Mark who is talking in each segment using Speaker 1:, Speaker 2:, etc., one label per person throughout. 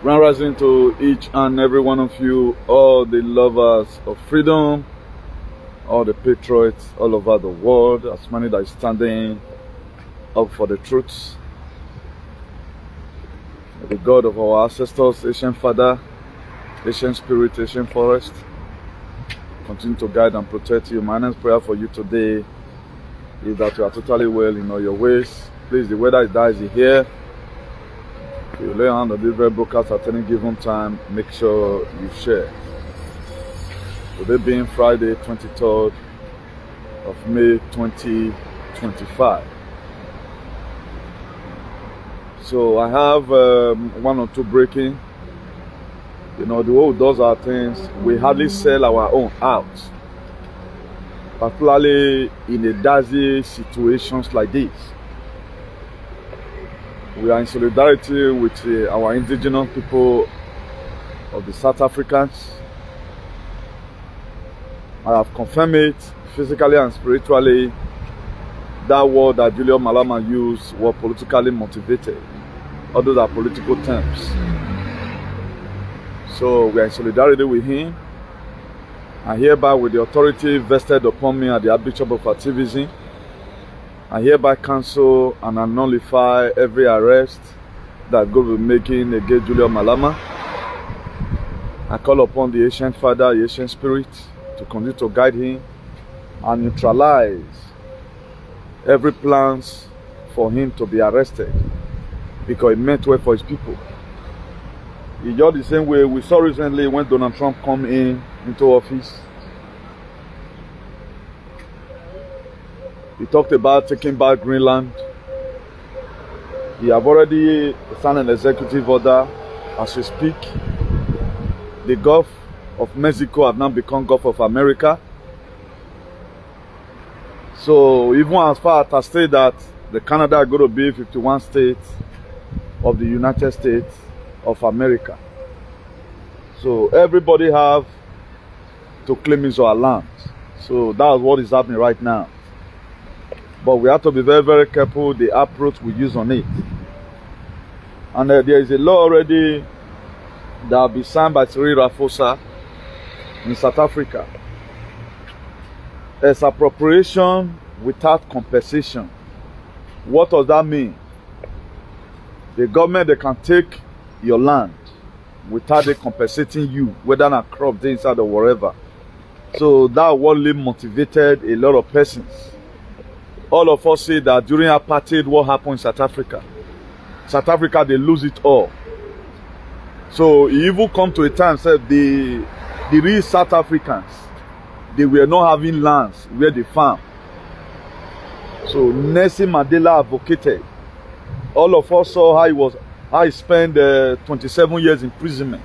Speaker 1: Grand rising to each and every one of you, all the lovers of freedom, all the patriots all over the world, as many that is standing up for the truth. The God of our ancestors, ancient Father, ancient Spirit, ancient Forest, continue to guide and protect you. My next prayer for you today is that you are totally well in all your ways. Please, the weather is here. If you lay hand on this very broadcast at any given time, make sure you share. Today being Friday, 23rd of May 2025. So I have one or two breaking. You know, the way we does our things, we hardly sell our own out. Particularly in a dicey situations like this. We are in solidarity with our indigenous people of the South Africans. I have confirmed it physically and spiritually. That word that Julius Malema used was politically motivated. All those are political terms. So we are in solidarity with him. And hereby, with the authority vested upon me at the Archbishop of Activism, I hereby cancel and nullify every arrest that God will be making against Julius Malema. I call upon the ancient Father, the ancient Spirit, to continue to guide him and neutralize every plans for him to be arrested, because it meant well for his people. It's just the same way we saw recently when Donald Trump come into office. He talked about taking back Greenland. He have already signed an executive order as we speak. The Gulf of Mexico have now become Gulf of America. So even as far as I say that the Canada are going to be 51 states of the United States of America. So everybody have to claim his own land. So that's what is happening right now. But we have to be very, very careful the approach we use on it. And there is a law already that will be signed by CYRIL in South Africa. Expropriation without compensation. What does that mean? The government, they can take your land without they compensating you, whether not crop they inside or whatever. So that what really motivated a lot of persons. All of us say that during apartheid, what happened in South Africa? South Africa, they lose it all. So it even come to a time said the real South Africans, they were not having lands where they farm. So Nelson Mandela advocated. All of us saw how he spent 27 years in imprisonment.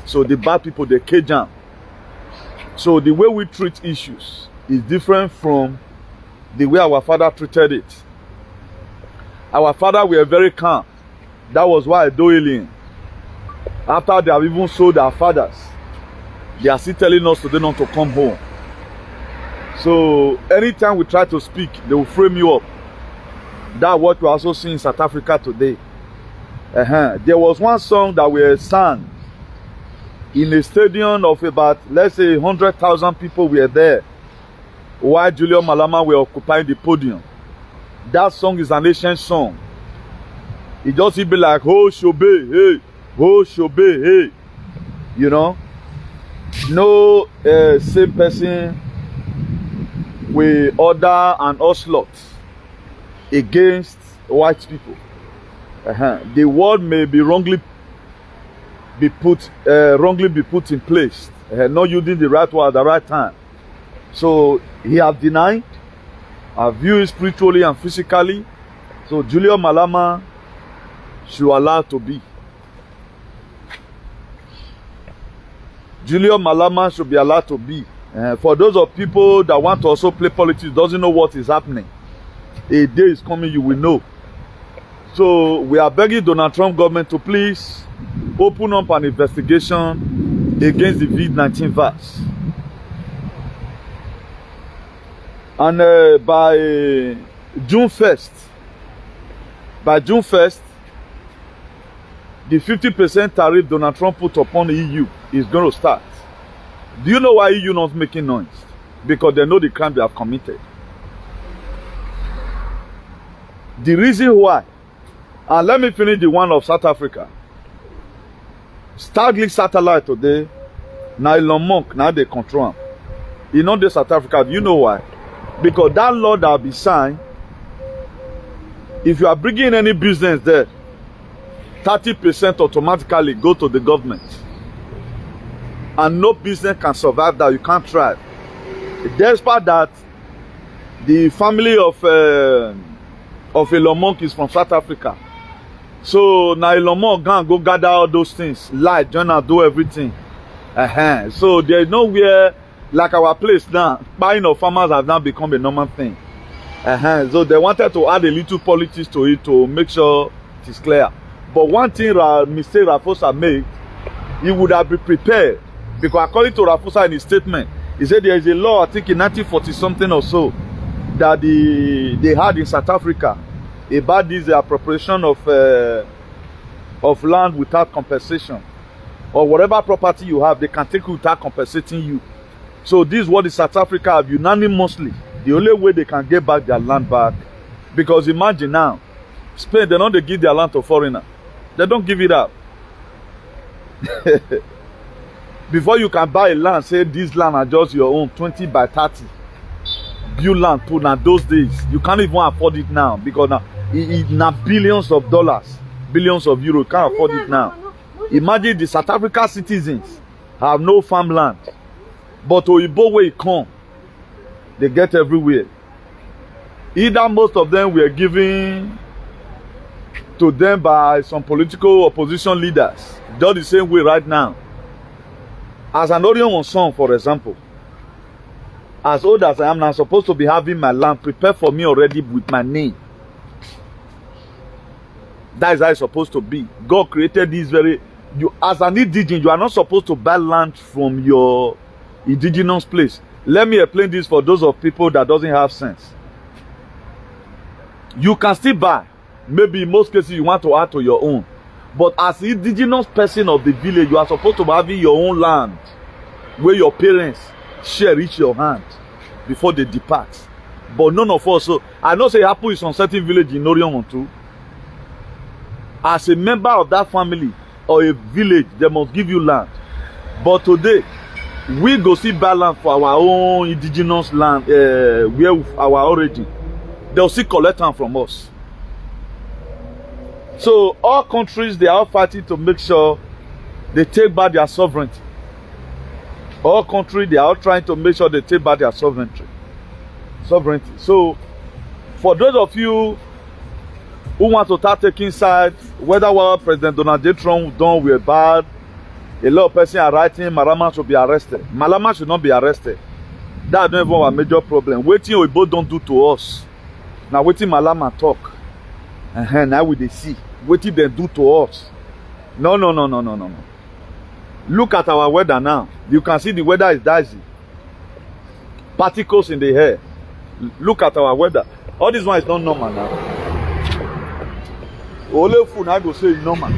Speaker 1: So the bad people, they cage him. So the way we treat issues is different from the way our father treated it. Our father were very calm. That was why Doyling, after they have even sold our fathers, they are still telling us today not to come home. So anytime we try to speak, they will frame you up. That's what we also see in South Africa today. There was one song that we sang in a stadium of about, let's say, 100,000 people were there while Julius Malema were occupying the podium. That song is an ancient song. It just be like, ho shobe, hey, ho shobe, hey. You know? No same person will order an onslaught against white people. The word may be wrongly be put in place, not using the right word at the right time. So he have denied, abused spiritually and physically. So Julius Malema should allow to be. Julius Malema should be allowed to be. For those of people that want to also play politics, doesn't know what is happening, a day is coming, you will know. So we are begging Donald Trump government to please open up an investigation against the COVID-19 virus. And by June 1st, the 50% tariff Donald Trump put upon the EU is going to start. Do you know why EU not making noise? Because they know the crime they have committed. The reason why, and let me finish the one of South Africa. Starlink satellite today, now Elon Musk, now they control them. You know the South Africa, do you know why? Because that law that will be signed, if you are bringing any business there, 30% automatically go to the government. And no business can survive that, you can't thrive. Despite that, the family of Elon Musk is from South Africa. So now Elon Musk go gather all those things, lie, join and do everything. So there is nowhere like our place now. Buying of farmers have now become a normal thing. So they wanted to add a little politics to it to make sure it is clear. But one thing Mr. Ramaphosa made, he would have been prepared. Because according to Ramaphosa in his statement, he said there is a law, I think in 1940 something or so, that they had in South Africa about this appropriation of land without compensation. Or whatever property you have, they can take it without compensating you. So this is what the South Africa have unanimously. The only way they can get back their land back. Because imagine now, Spain, they don't give their land to foreigners. They don't give it up. Before you can buy a land, say this land are just your own, 20 by 30. Build land put now those days. You can't even afford it now because now it's now billions of dollars, billions of euros. You can't afford it now. Imagine the South Africa citizens have no farmland. But Oyibo where it come, they get everywhere. Either most of them were given to them by some political opposition leaders. Just the same way right now. As an Orion son, for example, as old as I am now, supposed to be having my land prepared for me already with my name. That is how it's supposed to be. God created this as an indigenous, you are not supposed to buy land from your indigenous place. Let me explain this for those of people that doesn't have sense. You can still buy. Maybe in most cases you want to add to your own. But as an indigenous person of the village, you are supposed to be having your own land where your parents share each your hand before they depart. But none of us, so I know say Apple is on certain village in Orion too. As a member of that family or a village, they must give you land. But today, we go see buy land for our own indigenous land, where our origin. They'll see collect land from us. So all countries, they are fighting to make sure they take back their sovereignty. All countries, they are trying to make sure they take back their sovereignty. So for those of you who want to start taking sides, whether what President Donald J. Trump done were bad, a lot of persons are writing Malema should be arrested. Malema should not be arrested. That's not even our major problem. Waiting we both don't do to us. Now waiting Malema talk. Now we they see. Waiting they do to us. No. Look at our weather now. You can see the weather is dicey. Particles in the air. Look at our weather. All this one is not normal now. Only food I go say is normal.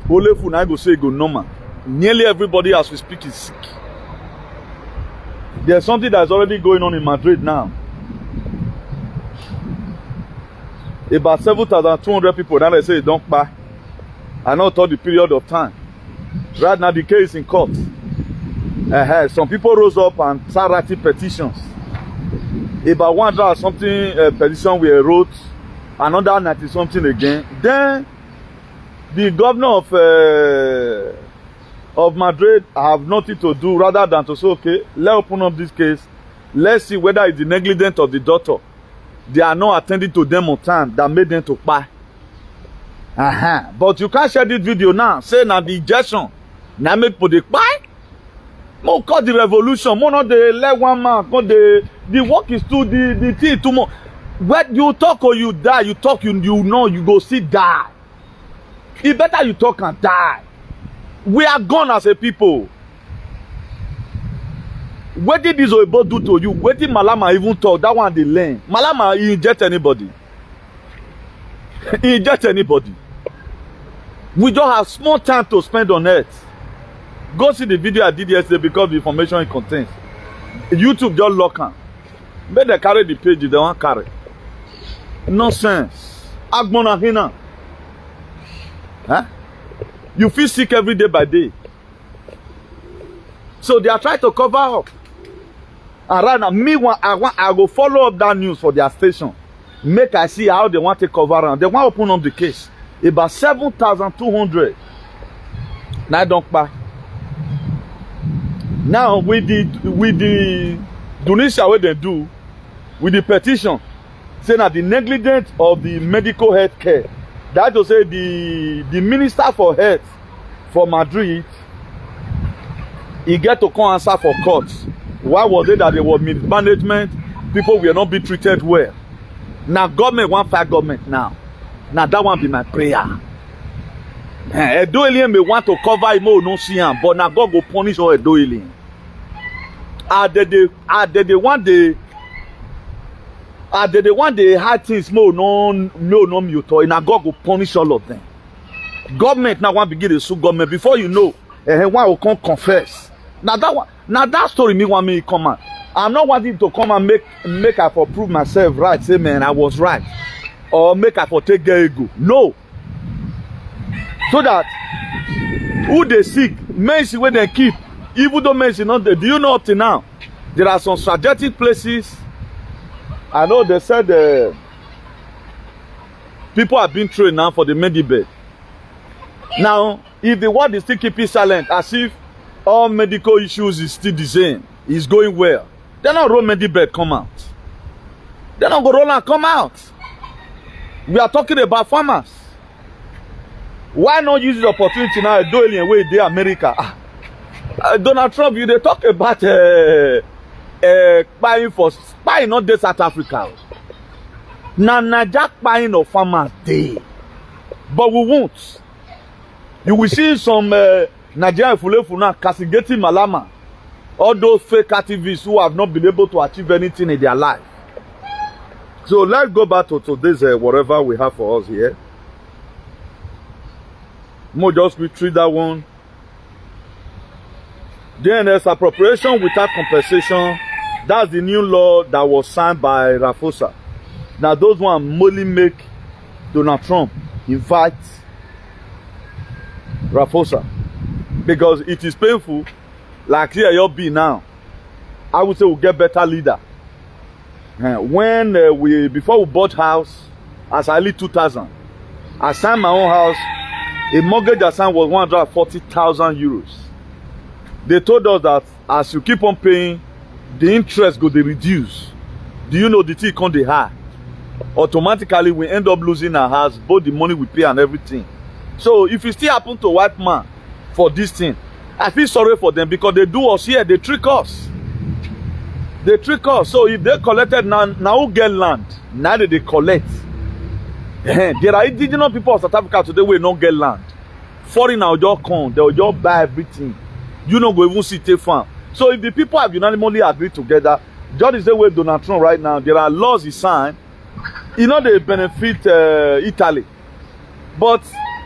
Speaker 1: Only food I go say go normal. Nearly everybody as we speak is sick. There's something that's already going on in Madrid now. About 7,200 people now they say don't buy. I know thought the period of time. Right now the case is in court. Some people rose up and started writing petitions. About 100 something petition we wrote, another 90 something again. Then the governor of Madrid have nothing to do rather than to say, okay, let's open up this case. Let's see whether it's the negligence of the daughter. They are not attending to them on time that made them to buy. But you can't share this video now. Say now the injection. Now make for the buy. More call the revolution. More not the let one man. The work is too the thing too much. When you talk or you die, you talk, you know you go see die. It better you talk and die. We are gone as a people. What did this Oyibo do to you? What did Malema even talk? That one they learn. Malema, he inject anybody. He inject anybody. We just have small time to spend on earth. Go see the video I did yesterday because the information it contains. YouTube just lock am. Make they carry the page, they won't carry. Nonsense. Agbona hina. Huh? You feel sick every day by day. So they are trying to cover up. And right now, I go follow up that news for their station. Make I see how they want to cover up. They want to open up the case. About 7,200. Now don't buy. Now with the donation what they do, with the petition, saying that the negligence of the medical health care, that to say the minister for health for Madrid, he get to come answer for court. Why was it that there was mismanagement? People will not be treated well. Now government want fight government now. Now that one be my prayer. Edo alien may want to cover him, no see him, but now God go punish all Edo alien. They want the hard things more no mute, and now God go punish all of them. Government now want to begin to sue government before you know, one will come confess. Now that story me want me to come out. I'm not wanting to come and make I for prove myself right. Say man, I was right, or make I for take ego. No. So that who they seek, mercy where they keep, even though mercy not there. Do you know up to now? There are some strategic places. I know they said people are being trained now for the medibed. Now, if the world is still keeping silent, as if all medical issues is still the same, it's going well, they're not roll medibed come out. They're not going to roll and come out. We are talking about farmers. Why not use the opportunity now to do it way in America? Donald Trump, you they talk about buying not this South Africa. Now NAIJA buying of farmers day. But we won't. You will see some Nigerian Fulefuna castigating Malema. All those fake activists who have not been able to achieve anything in their life. So let's go back to today's whatever we have for us here. More just we treat that one. Then there's appropriation without compensation. That's the new law that was signed by RAMAPHOSA. Now those one only make Donald Trump invite RAMAPHOSA because it is painful. Like here you'll be now. I would say we'll get better leader. When before we bought house as early 2000, I signed my own house. A mortgage I signed was 140,000 euros. They told us that as you keep on paying, the interest go dey reduce. Do you know the thing come dey high? Automatically we end up losing our house, both the money we pay and everything. So if it still happen to white man for this thing, I feel sorry for them because they do us here, they trick us. They trick us. So if they collected now who get land? Now they collect. There are indigenous people of South Africa today who don't get land. Foreigner will just come, they will just buy everything. You don't go even see take farm. So if the people have unanimously agreed together, just the same way Donald Trump right now, there are laws he signed. You know they benefit Italy. But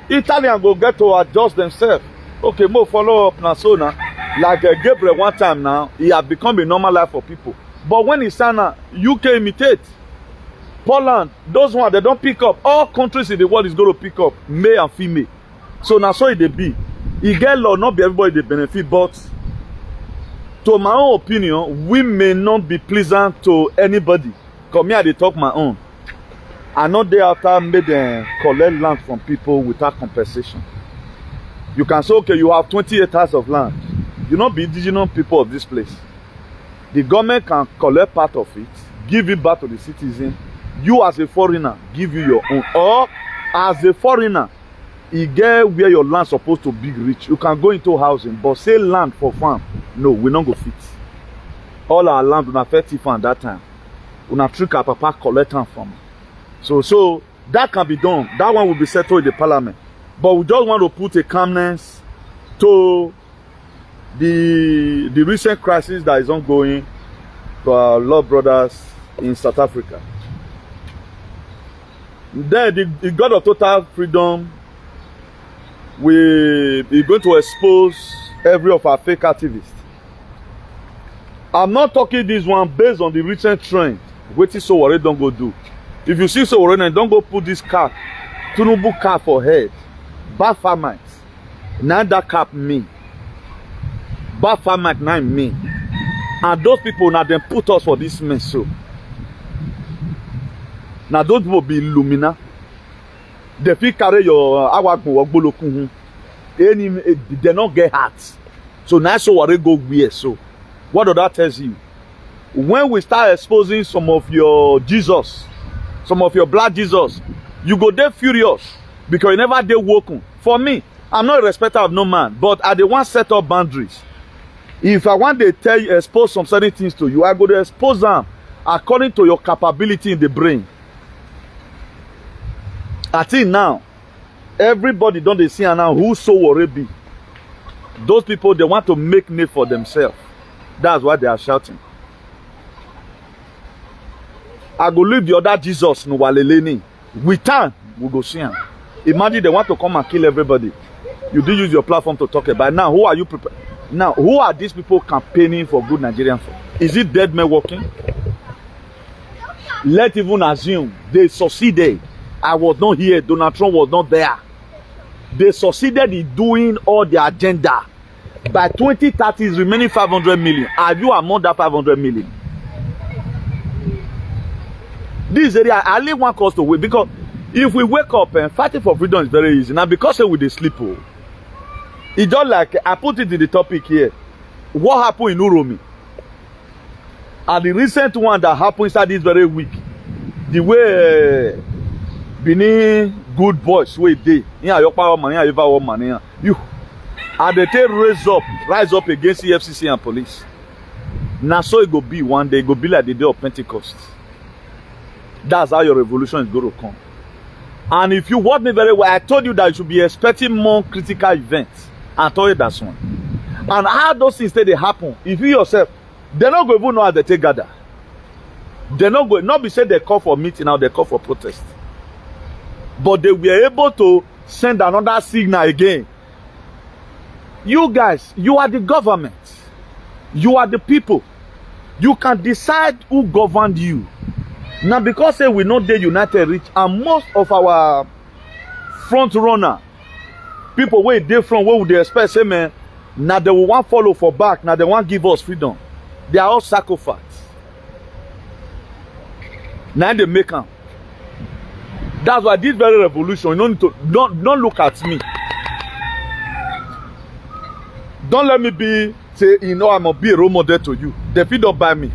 Speaker 1: Italians go get to adjust themselves. Okay, more follow up now. So now, like Gabriel one time now, he has become a normal life for people. But when he signed now, UK imitate. Poland, those ones, they don't pick up. All countries in the world is going to pick up male and female. So now so it they be. He get law, not be everybody they benefit, but to my own opinion, we may not be pleasant to anybody. Come here, they talk my own. And not day after made them collect land from people without compensation. You can say, okay, you have 20 hectares of land. You not be indigenous people of this place. The government can collect part of it, give it back to the citizen. You as a foreigner, give you your own. Or as a foreigner, you get where your land supposed to be rich. You can go into housing, but say land for farm, no, we not go fit. All our land will not fit at that time. We not trick our papa collect land from. So that can be done. That one will be settled in the parliament. But we just want to put a calmness to the recent crisis that is ongoing to our loved brothers in South Africa. Then the God of total freedom we're going to expose every of our fake activists. I'm not talking this one based on the recent trend. Wetin Sowore don't go do. If you see Sowore, then don't go put this cap, Tinubu cap for head. Bad farmers. Now that cap me. Bad farmers now me. And those people now then put us for this mess so. Now those people be Illumina. They fit carry your awakun. They not get hearts. So now Sowore go weird so. What does that tell you? When we start exposing some of your Jesus, some of your black Jesus, you go there furious because you never dey woken. For me, I'm not a respecter of no man, but I dey want set up boundaries. If I want to tell you, expose some certain things to you, I go to expose them according to your capability in the brain. I think now, everybody don't they see now who Sowore be. Those people, they want to make name for themselves. That's why they are shouting. I go leave the other Jesus no waleleni. With time, we go see him. Imagine they want to come and kill everybody. You did use your platform to talk about. Now, who are you prepared? Now, who are these people campaigning for good Nigerian for? Is it dead men walking? Let's even assume they succeeded. I was not here. Donald Trump was not there. They succeeded in doing all their agenda. By 2030, is remaining 500 million. Are you among that 500 million? This area, I only want us to wait because if we wake up and fighting for freedom is very easy. Now, because we dey sleep, it's just like I put it in the topic here. What happened in Uromi? And the recent one that happened inside this very week, the way Benin good boys way day, you and they take rise up against EFCC and police. Now so it go be one day, it go be like the day of Pentecost. That's how your revolution is going to come. And if you watch me very well, I told you that you should be expecting more critical events. I told you that's one. And how those things they happen, if you yourself, they're not going to know how they take gather. They're not going, not be said they call for meeting, now they call for protest. But they were able to send another signal again. You guys, you are the government. You are the people. You can decide who governed you. Now, because say we not dey united rich, and most of our front runner, people where they from, where would they expect, say, man, now they will want follow for back, now they want give us freedom. They are all sacrificed. Now they make them. That's why this very revolution, you don't need to, don't look at me. Don't let me be, say, you know, I'm going to be a role model to you. They feed up by me.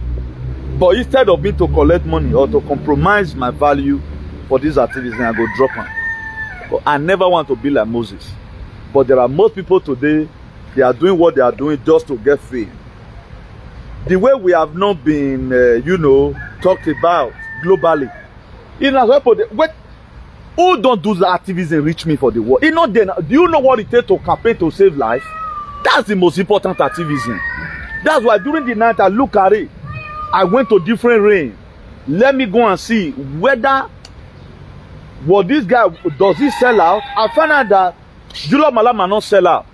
Speaker 1: But instead of me to collect money or to compromise my value for this activism, I go drop them. But I never want to be like Moses. But there are most people today, they are doing what they are doing just to get fame. The way we have not been, you know, talked about globally. In as well, who don't do the activism reach me for the world? You know, do you know what it takes to campaign to save life? That's the most important activism. That's why during the night I look at it. I went to different rain. Let me go and see whether what this guy does he sell out. I found out that Julius Malema not sell out.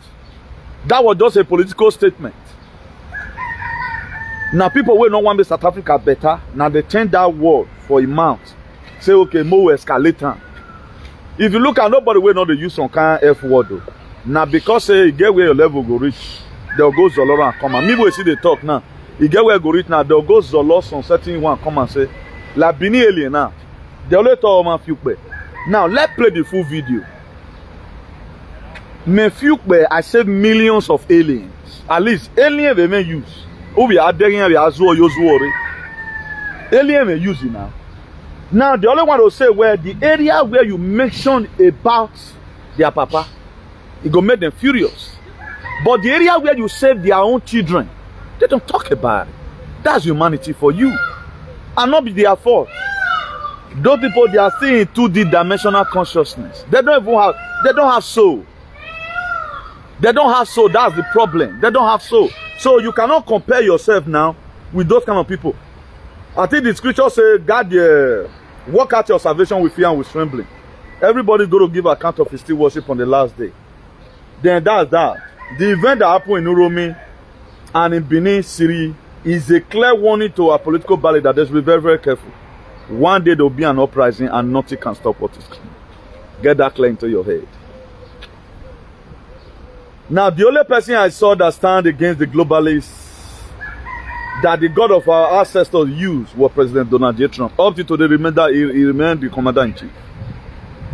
Speaker 1: That was just a political statement. Now people will not want to make South Africa better. Now they change that word for a mount. Say okay, more escalator. If you look at nobody will not use some kind of F word though. Now because say you get where your level go reach, they'll go Zolora and come. And me will see the talk now. You get where go reach now, they'll go Zolos on certain one come and say, La Bini alien now. They'll let all man Fuke. Now let's play the full video. Me Fuke, I said millions of aliens. At least aliens they may use. Oh, we are there we are zo use. Alien may use it now. Now the only one will say where the area where you mentioned about their papa, it go make them furious. But the area where you save their own children, they don't talk about it. That's humanity for you. And not be their fault. Those people, they are still in 2D dimensional consciousness. They don't have soul. They don't have soul. That's the problem. They don't have soul. So you cannot compare yourself now with those kind of people. I think the scripture says, God, work out your salvation with fear and with trembling. Everybody's going to give account of his still worship on the last day. then that's that. The event that happened in Uromi and in Benin City is a clear warning to our political ballet that they should be very, very careful. One day there will be an uprising and nothing can stop what is coming. Get that clear into your head. Now, the only person I saw that stand against the globalists that the God of our ancestors used was President Donald J. Trump. Up to today, he remained the commander-in-chief.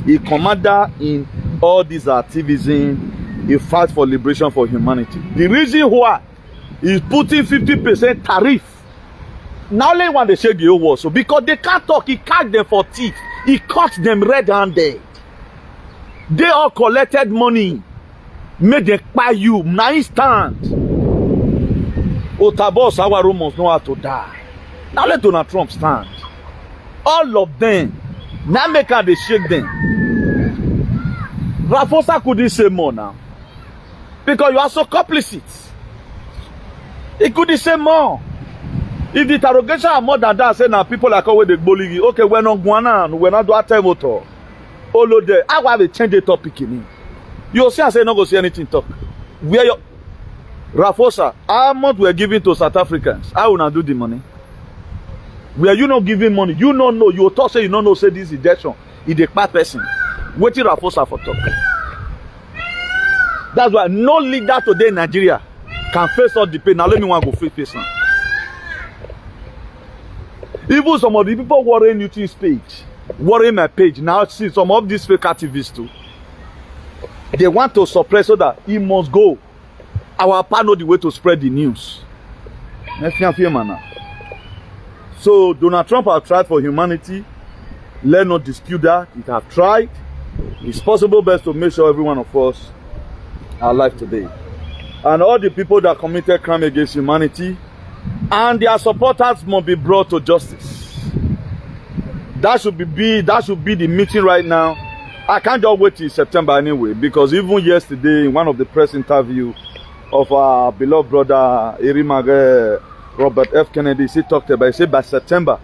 Speaker 1: He commander in all these activism, he fight for liberation for humanity. The reason why he's putting 50% tariff. Now only when they shake the whole world. So because they can't talk, he catch them for teeth. He caught them red-handed. They all collected money. Made them buy you. Now he stand. Otabos, our Romans know how to die. Now let Donald Trump stand. All of them. Now make how they shake them. Ramaphosa couldn't say more now. Because you are so complicit. He couldn't say more. If the interrogation are more than that, say now people like always the bully. Okay, we're not going we're not doing time at all. All of them. I want to change the topic in it. You see, I say not go see anything talk. Where your Ramaphosa, how much we're giving to South Africans? How will not do the money? Where you not giving money? You don't know. You talk say you don't know. Say this injection is the bad person. Waiting Ramaphosa for talk. That's why no leader today in Nigeria can face all the pain. Now let me want to go face now. Even some of the people worrying YouTube's page, worrying my page. Now see some of these fake activists too. They want to suppress so that he must go. Our part know the way to spread the news. So Donald Trump has tried for humanity. Let's not dispute that. It has tried. It's possible best to make sure every one of us are alive today. And all the people that committed crime against humanity and their supporters must be brought to justice. That should be the meeting right now. I can't just wait till September anyway, because even yesterday in one of the press interviews of our beloved brother Robert F. Kennedy, he talked about, he said by September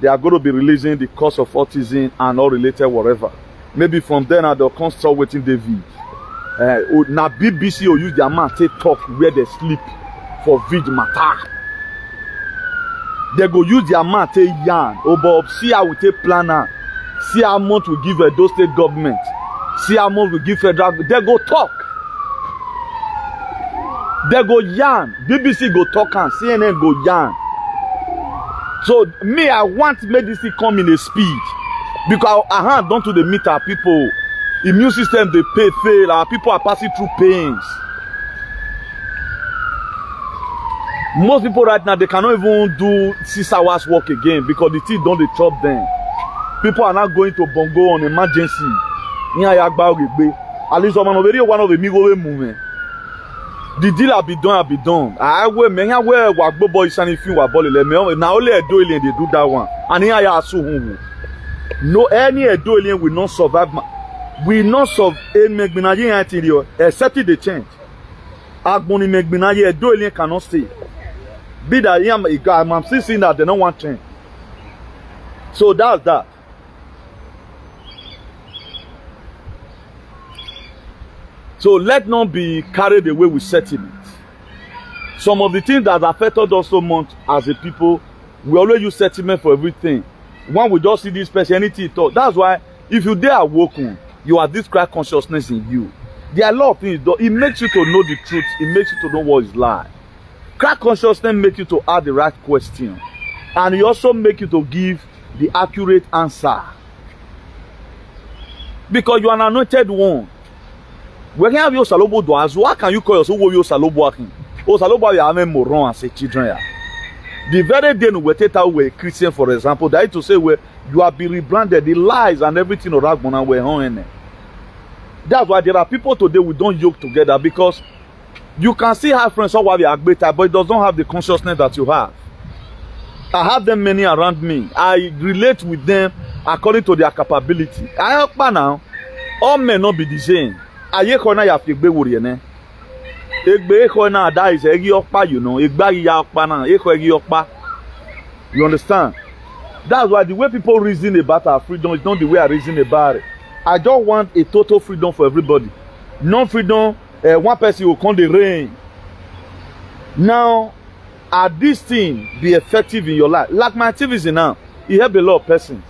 Speaker 1: they are going to be releasing the cause of autism and all related whatever. Maybe from then on they'll come start waiting David. Now BBC will use their man to talk where they sleep for vid matter. They go use their man to yarn. Oh, but see how we take planner. See how much we give Edo state government. See how much we give federal. They go talk. They go yarn. BBC go talk and CNN go yarn. So me, I want medicine come in a speed. Because our hand down to the meet our people. Immune system they pay fail. Our people are passing through pains. Most people right now, they cannot even do 6 hours work again because the teeth don't they chop them. People are not going to Bongo on emergency. At least one of the migo movement. The deal have been done. I will me where Wagbo boys and if you were bolly now only a doilian they do that one. And here I assume no any a doilian will not survive. Will not solve in Megbinaji except the change. Agboni Megbinaji a doilian cannot stay. Be that I'm still seeing that they don't want change. So that's that. So let not be carried away with sentiment. Some of the things that affected us so much as a people, we always use sentiment for everything. When we just see this person, anything talk. That's why if you dare awoken, you have this Christ consciousness in you. There are a lot of things. It makes you to know the truth. It makes you to know what is lie. Christ consciousness makes you to ask the right question. And it also makes you to give the accurate answer. Because you are an anointed one. When you have your salobo doazu, how can you call yourself your salobo akin? Oh, salobo you have moron and say children. The very day we take out a Christian, for example, that is to say where you have been rebranded, the lies and everything of that one were on it. That's why there are people today we don't yoke together because you can see how friends all are better, but it does not have the consciousness that you have. I have them many around me. I relate with them according to their capability. I help now. All may not be the same. Aye kona ya figbe wori ene. Egbe kona da is egi okpa, you know. Egba ya okpa na, eko egi okpa. You understand? That's why the way people reason about our freedom is not the way I reason about it. I don't want a total freedom for everybody. No freedom one person will come the rain. Now, are this thing be effective in your life? Like my activism now, it help a lot of persons.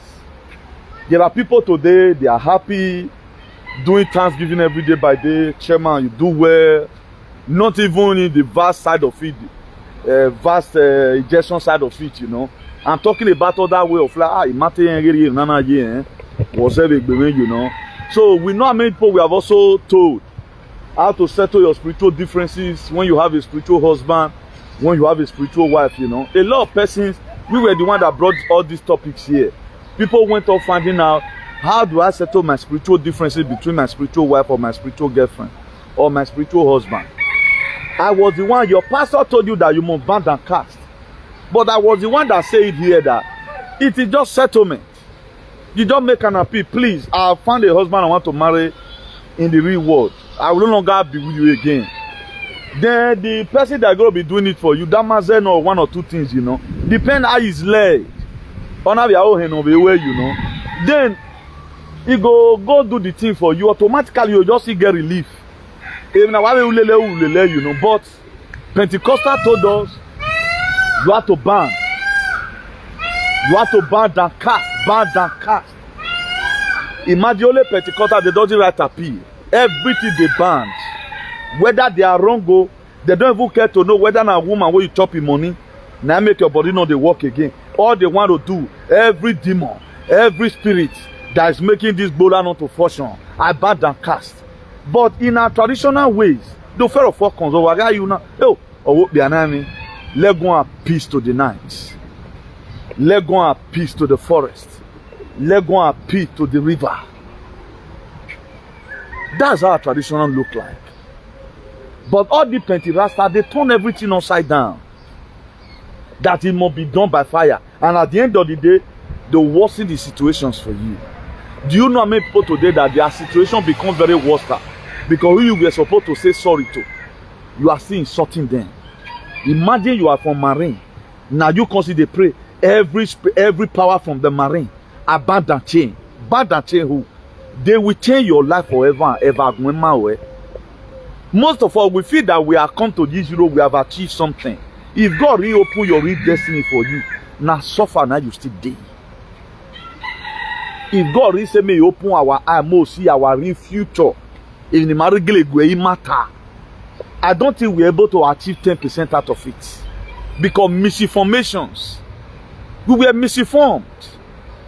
Speaker 1: There are people today, they are happy, doing Thanksgiving every day by day. Chairman, you do well. Not even in the vast side of it, vast injection side of it, you know. I'm talking about other way of life. You know. So we know how many people we have also told how to settle your spiritual differences when you have a spiritual husband, when you have a spiritual wife, you know. A lot of persons, we were the one that brought all these topics here. People went off finding out, how do I settle my spiritual differences between my spiritual wife or my spiritual girlfriend or my spiritual husband? I was the one, your pastor told you that you must band and cast. But I was the one that said here that it is just settlement. You don't make an appeal. Please, I found a husband I want to marry in the real world. I will no longer be with you again. Then the person that going to be doing it for you, that must know one or two things, you know. Depend how he's led. On how you know. Then he go do the thing for you. Automatically you just get relief. You know, but Pentecostal told us you have to ban. You have to ban and cast. Ban and cast. Imagine only Pentecostal, they don't write appeal. Everything they banned. Whether they are wrong or they don't even care to know whether a woman will you chop in money. Now make your body know they work again. All they want to do, every demon, every spirit that is making this bola not to function, I ban and cast. But in our traditional ways, the fear of what comes over you now. Oh, let go and peace to the night. Let go and peace to the forest. Let go and peace to the river. That's how our traditional look like. But all the Pentecostals, they turn everything upside down. That it must be done by fire. And at the end of the day, they worsen the situations for you. Do you know how many people today that their situation becomes very worse? Because who you were supposed to say sorry to, you are still insulting them. Imagine you are from Marine. Now you consider pray. Every power from the Marine. Abandon chain. Abandon chain who? They will change your life forever and ever. Most of all, we feel that we have come to this Europe, we have achieved something. If God reopen your real destiny for you, now suffer, now you still day. If God recently open our eye, see our real future, in the matter, I don't think we're able to achieve 10% out of it. Because misinformations. We were misinformed.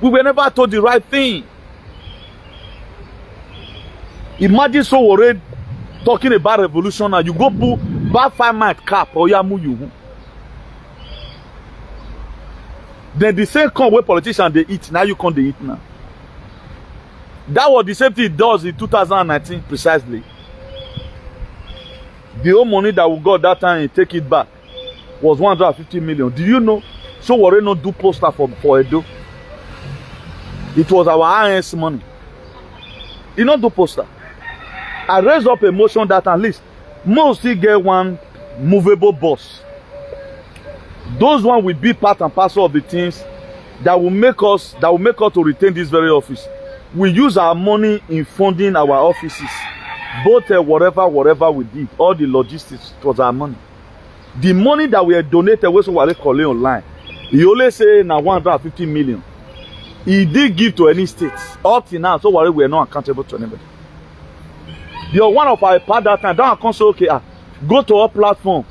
Speaker 1: We were never told the right thing. Imagine so worried talking about revolution and you go put back 5 month cap or you. Then the same corn where politicians they eat, now you can't they eat now. That was the same thing it does in 2019 precisely. The whole money that we got that time and take it back was 150 million. Do you know? So we not do poster for Edo. It was our INS money. You not do poster. I raised up a motion that at least most still get one movable bus. Those one will be part and parcel of the things that will make us to retain this very office. We use our money in funding our offices. Both whatever we did, all the logistics was our money. The money that we had donated was what they call it online. He only say now 150 million. He did give to any state. Up till now, so we are not accountable to anybody. You're one of our part that time. Don't come say okay, go to our platform.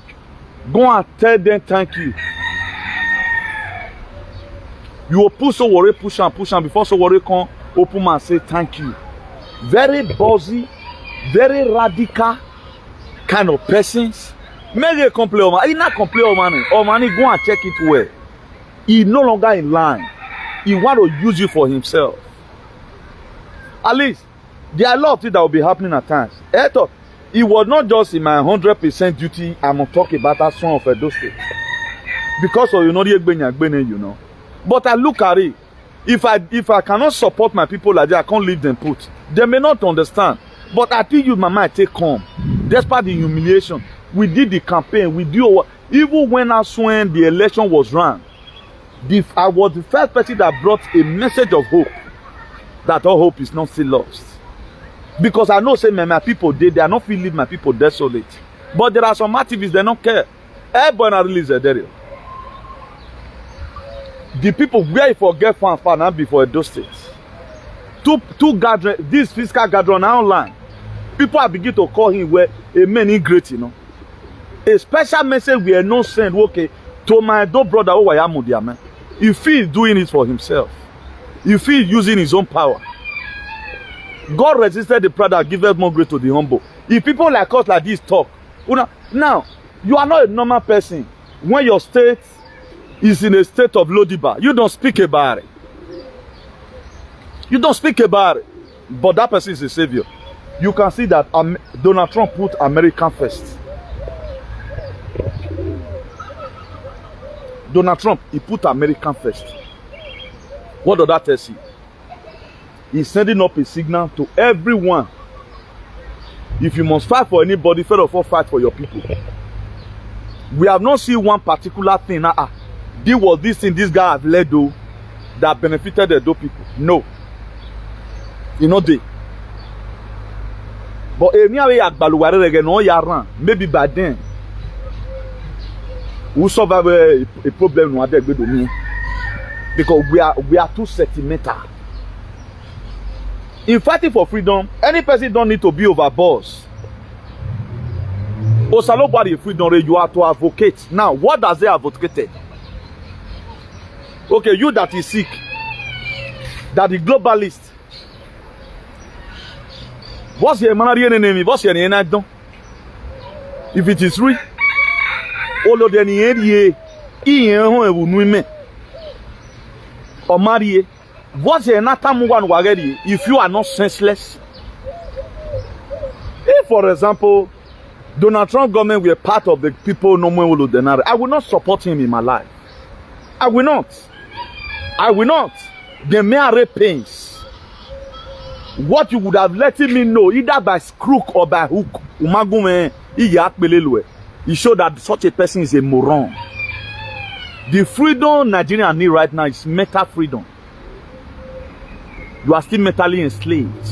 Speaker 1: Go and tell them thank you. You will push so worry, push and before so worry come open and say thank you. Very bossy, very radical kind of persons. Maybe a complain man. He not complain or money. Go and check it well. He no longer in line. He want to use you for himself. At least there are a lot of things that will be happening at times. It was not just in my 100% duty. I'm talking about that son of Edo State. Because of you know. But I look at it. If I cannot support my people like that, I can't leave them put. They may not understand. But I think you, mama, take calm. Despite the humiliation, we did the campaign. We do even when the election was run. I was the first person that brought a message of hope. That all hope is not still lost. Because I know say my people they are not feel leave my people desolate. But there are some activists they don't care. Everybody release a day. The people where you forget fans now before those states. Two gathering, this fiscal gathering online. People are beginning to call him where a man great, you know. A special message we are not send okay to my brother who I am there, man. If he's doing it for himself, if he's using his own power, God resisted the proud and giveth more grace to the humble. If people like us like this talk, now you are not a normal person. When your state is in a state of Lodibar, you don't speak about it. You don't speak about it. But that person is a savior. You can see that Donald Trump put American first. Donald Trump, he put American first. What does that tell you? He's sending up a signal to everyone. If you must fight for anybody, first of all, fight for your people. We have not seen one particular thing. This was this thing this guy have led to that benefited the people. No. You know they. But maybe by then we solve a problem because we are too sentimental. In fighting for freedom, any person don't need to be overboard. Osalobody freedom, you have to advocate. Now, what does they advocate? Okay, you that is sick, that the globalist. What's your name? What's your name? If it is real, all of the area, or marry. What's your name? If you are not senseless, if for example, Donald Trump government were part of the people no more will deny, I will not support him in my life. I will not. I will not. The mere pains. What you would have let me know, either by crook or by hook, it showed that such a person is a moron. The freedom Nigeria need right now is mental freedom. You are still mentally enslaved.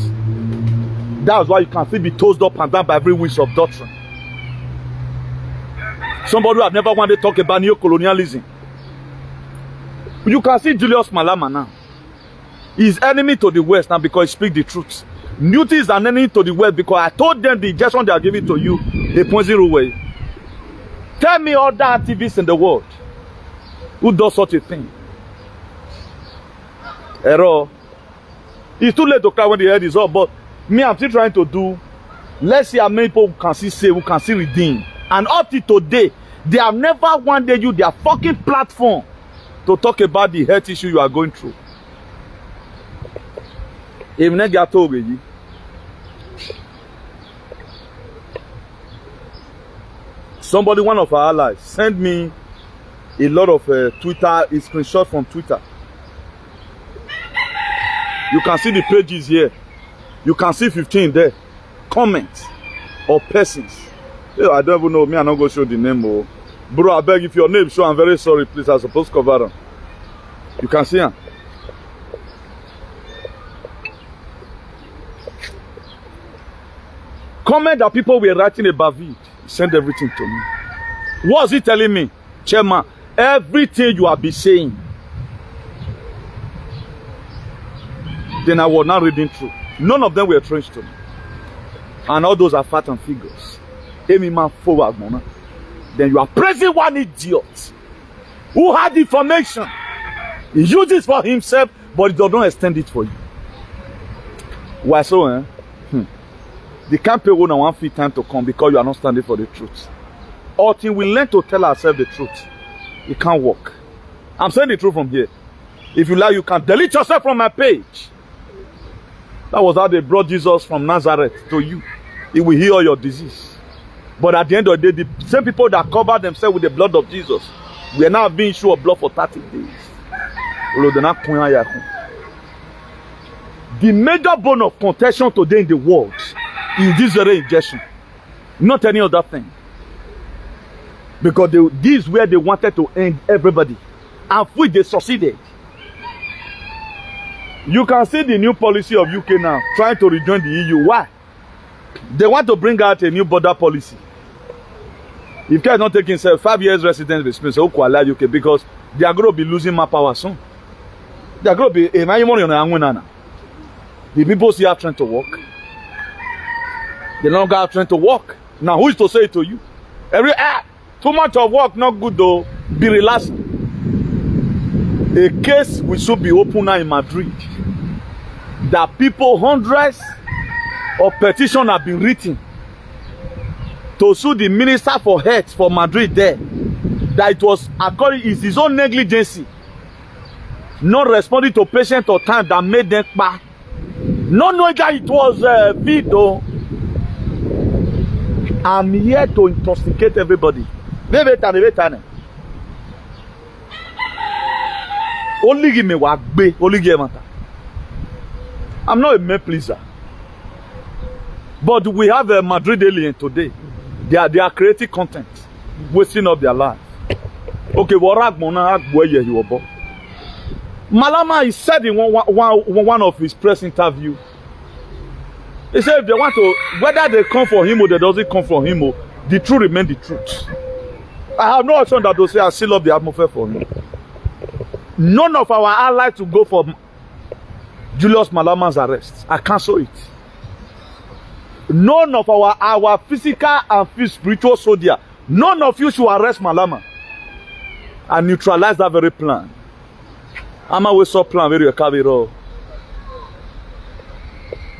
Speaker 1: That's why you can still be tossed up and down by every wind of doctrine. Somebody who have never wanted to talk about neo-colonialism. You can see Julius Malema now. He's enemy to the West now because he speaks the truth. Newton is an enemy to the West because I told them the injection they are giving to you, a 0.0 way. Tell me all the activists in the world who does such a thing. Error. It's too late to cry when the head is up, but me, I'm still trying to do. Let's see how many people can see save, who can see redeem. And up to today, they have never wanted you their fucking platform to talk about the health issue you are going through. Somebody, one of our allies, sent me a lot of Twitter, a screenshot from Twitter. You can see the pages here. You can see 15 there. Comments or persons. I don't even know. Me, I'm not going to show the name. Oh. Bro, I beg if your name show, I'm very sorry. Please, I'm supposed to cover them. You can see them. Comment that people were writing about it. Send everything to me. What's he telling me? Chairman, everything you have been saying. Then I was not reading through. None of them were trained to me. And all those are fat and figures. Amy man forward, mama. Then you are praising one idiot who had information. He uses for himself, but he does not extend it for you. Why so, eh? The campaign will not want free time to come because you are not standing for the truth. Until we learn to tell ourselves the truth, it can't work. I'm saying the truth from here. If you like, you can delete yourself from my page. That was how they brought Jesus from Nazareth to you. He will heal your disease. But at the end of the day, the same people that covered themselves with the blood of Jesus, we are now being sure of blood for 30 days. The major bone of contention today in the world is this very injection. Not any other thing. Because this is where they wanted to end everybody. And which they succeeded. You can see the new policy of UK now, trying to rejoin the EU. Why? They want to bring out a new border policy. If Kenya is not taking 5 years residence experience, okay, because they are going to be losing more power soon. They are going to be the people still have trying to work. They no longer have trying to work. Now who is to say it to you? Too much of work not good though. Be relaxed. A case will soon be open now in Madrid. That people, hundreds of petitions have been written to sue the minister for health for Madrid there. That it was according to his own negligence, not responding to patient or time that made them back. Not knowing that it was video. I'm here to intoxicate everybody. Only give me what be. Only give me. I'm not a man pleaser. But we have a Madrid alien today. They are creating content, wasting up their lives. Okay, Malema is said in one of his press interviews. He said if they want to, whether they come for him or they doesn't come for him, the truth remains the truth. I have no option that to say I seal up the atmosphere for him. None of our allies to go for Julius Malema's arrest. I cancel it. None of our physical and spiritual soldier, none of you should arrest Malema and neutralize that very plan. I'm always so plan very recovery.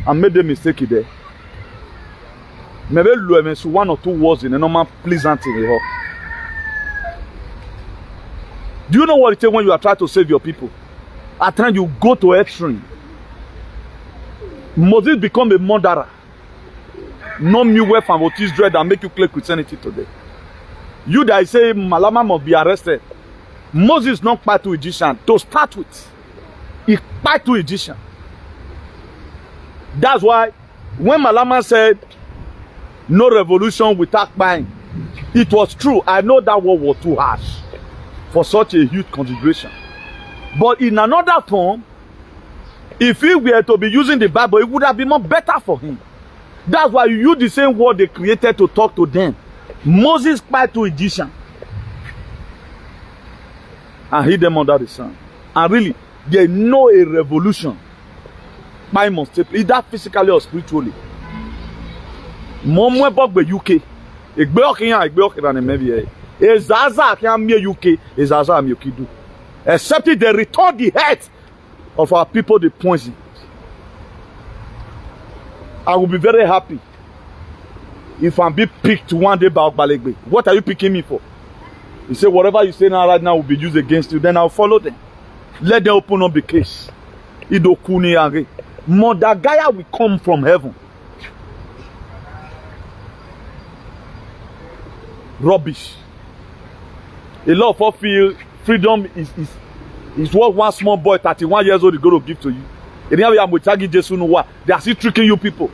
Speaker 1: I made a mistake there. Maybe one or two words in a normal pleasant thing. Do you know what it takes when you are trying to save your people? At times you go to extreme. Moses become a murderer. No new weapon what is dread and make you claim Christianity today. You that say Malema must be arrested. Moses not part to Egyptian to start with. He part to Egyptian. That's why when Malema said no revolution without buying, it was true. I know that war was too harsh for such a huge consideration. But in another form, if he were to be using the Bible, it would have been more better for him. That's why you use the same word they created to talk to them. Moses cried to Egyptian and hid them under the sun. And really, they know a revolution. By must take either physically or spiritually. Momwe bogbe UK. Egbe okiyan egbe okira ne mebi Ezaza can me UK. Ezaza am yokidu. Except if they return the head of our people the poison. I will be very happy if I'm be picked one day by Okbalegbe. What are you picking me for? You say whatever you say now right now will be used against you. Then I'll follow them. Let them open up the case. Idokuni Angre. Mordagaya will come from heaven. Rubbish. A lot of feel freedom is what one small boy 31 years old is going to give to you. They are still tricking you people.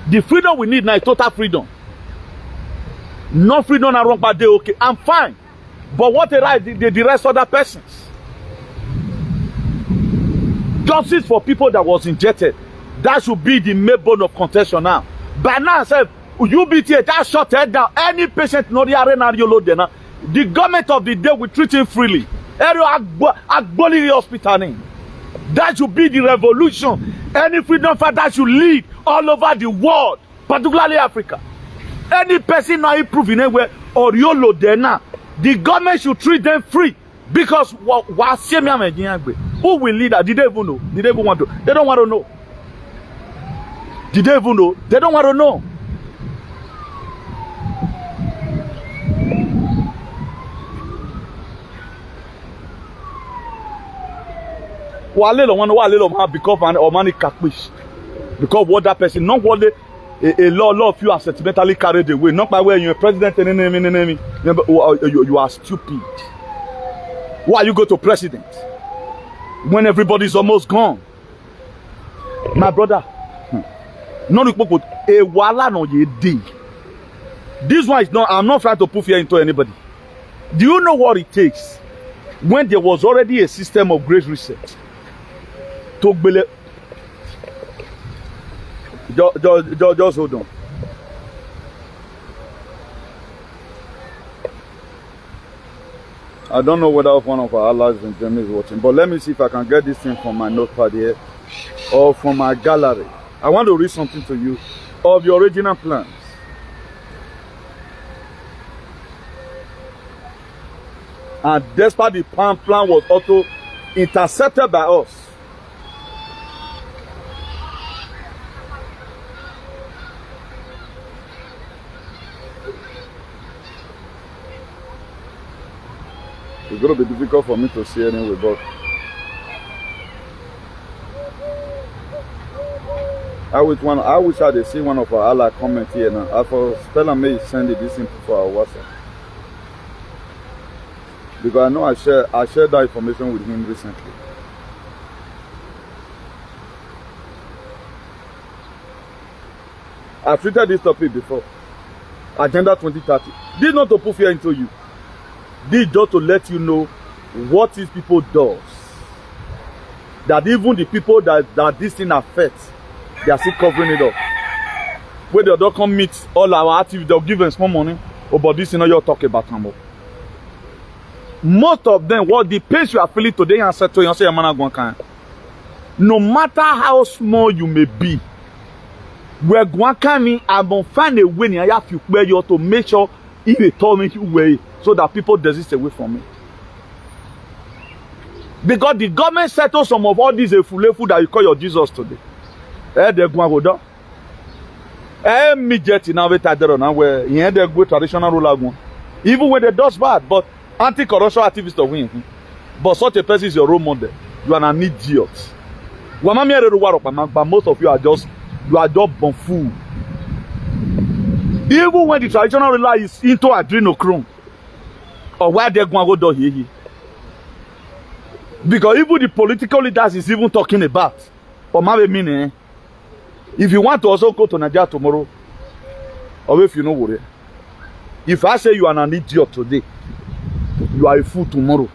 Speaker 1: The freedom we need now is total freedom. No freedom are wrong, but they okay. I'm fine. But what the right the rest of other persons? Justice for people that was injected. That should be the main bone of contention now. By now, UBTA that shut head down. Any patient no the government of the day will treat him freely. Agboli hospital name. That should be the revolution. Any freedom fighter should lead all over the world, particularly Africa. Any person not improving anywhere or YOLO there now, the government should treat them free. Because who will lead that? Did they even know? Did they even want to? They don't want to know. Did they even know? They don't want to know. Because what that person, not what a lot of you are sentimentally carried away. Not by where you're a president, you are stupid. Why you go to president when everybody's almost gone? My brother, this one is not, I'm not trying to put fear into anybody. Do you know what it takes when there was already a system of great reset? Just hold on. I don't know whether one of our allies in Germany is watching, but let me see if I can get this thing from my notepad here or from my gallery. I want to read something to you of the original plans. And despite the plan was also intercepted by us. It's going to be difficult for me to see anyway, but I wish I did see one of our allies comment here now. I for Stella May send it this info for our WhatsApp. Because I know I shared that information with him recently. I've treated this topic before. Agenda 2030. This is not to put fear into you. This is just to let you know what these people does. That even the people that this thing affects, they are still covering it up. When they don't come meet all our activities, they'll give them small money. Oh, but this is not your talk about them. Most of them, what the pain you are feeling today, and say to you, no matter how small you may be, we're going to find a way to make sure if they told me way so that people desist away from me. Because the government settles some of all these food that you call your Jesus today. They're going to go down. Me jet now with ADER now where you they go traditional rule. Even when they does bad, but anti-corruption activists of win. But such a person is your role model. You are an idiot. But most of you are just born fool. Even when the traditional ruler is into adrenochrome, or why they're going to go down here. Because even the political leaders is even talking about. For my meaning, if you want to also go to Nigeria tomorrow, or if you know what, if I say you are an idiot today, you are a fool tomorrow.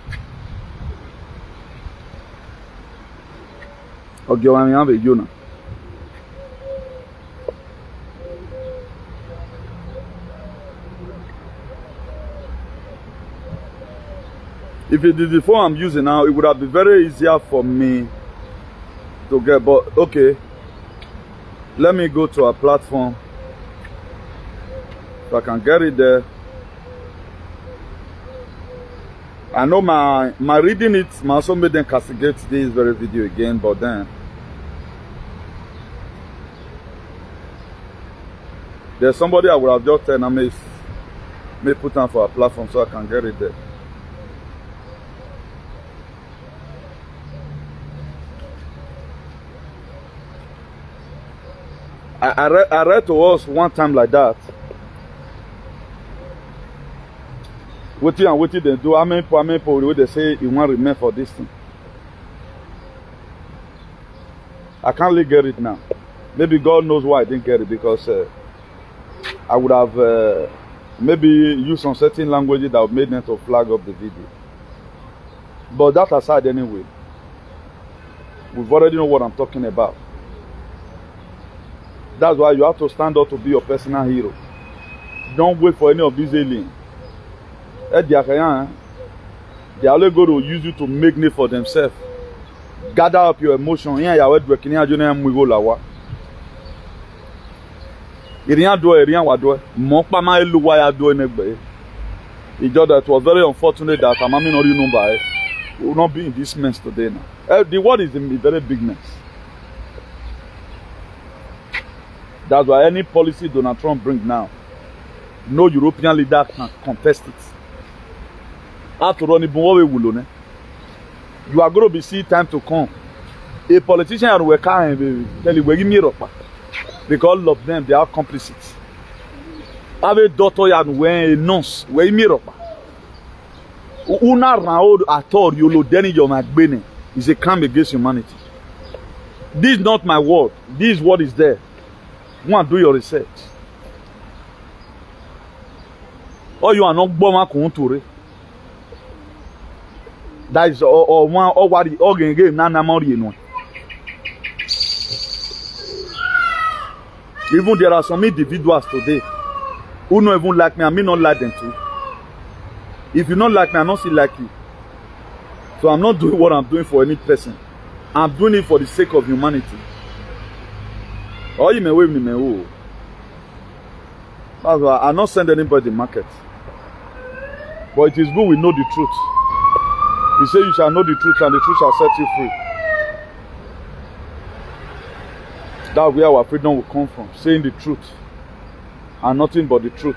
Speaker 1: Okay, I have a Jonah. If it is the phone I'm using now, it would have been very easier for me to get, but okay. Let me go to a platform so I can get it there. I know my reading it might also made them castigate this very video again, but then there's somebody I would have just said I may put on for a platform so I can get it there. I read to us one time like that. What did they do? How many people they say you want to remain for this thing? I can't really get it now. Maybe God knows why I didn't get it, because I would have maybe used some certain languages that would made them to flag up the video. But that aside anyway, we've already know what I'm talking about. That's why you have to stand up to be your personal hero. Don't wait for any of these aliens. They are only going to use you to make name for themselves. Gather up your emotion. It just that it was very unfortunate that Amami not remember. We will not be in this mess today now. The world is in a very big mess. That's why any policy Donald Trump brings now, no European leader can contest it. After all, you are going to be see time to come. A politician will come tell you, because all of them, they are complicit. Have a daughter and when a nurse, where you Una round at all, you lo deni your McBenin is a crime against humanity. This is not my word. This is what is there. Go and do your research. Or you are not bomber contour. That is or one or what the organ game na mori no. Even there are some individuals today who don't even like me, and me not like them too. If you don't like me, I don't still like you. So I'm not doing what I'm doing for any person. I'm doing it for the sake of humanity. Or you may wave me, may who. That's why I not send anybody to the market. But it is good we know the truth. He said you shall know the truth, and the truth shall set you free. That's where our freedom will come from. Saying the truth. And nothing but the truth.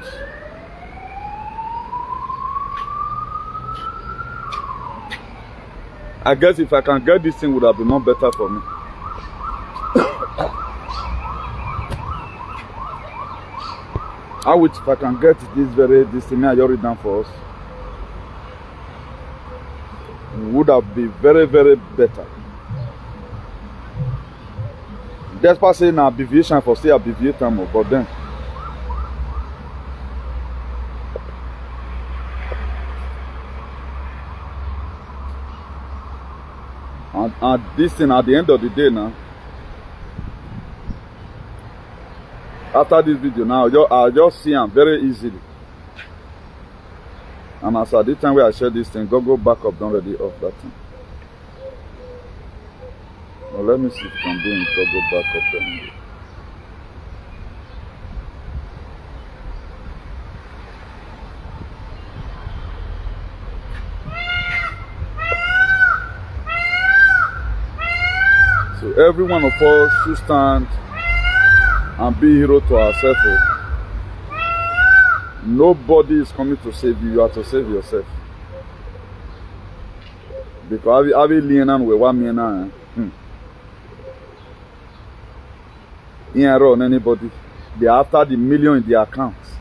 Speaker 1: I guess if I can get this thing, would have been more better for me. I wish if I can get this thing I already done for us. It would have been very, very better. Despite saying abbreviation for say abbreviate time, but then and this thing at the end of the day now, after this video now, I'll just see them very easily. And as at the time where I share this thing, go back up, don't ready off that thing. Well, let me see if you can do it. Go back up then. So every one of us should stand and be hero to ourselves. Nobody is coming to save you. You have to save yourself. Because I will lean on with 1 million. You ain't run anybody. They are after the million in their accounts.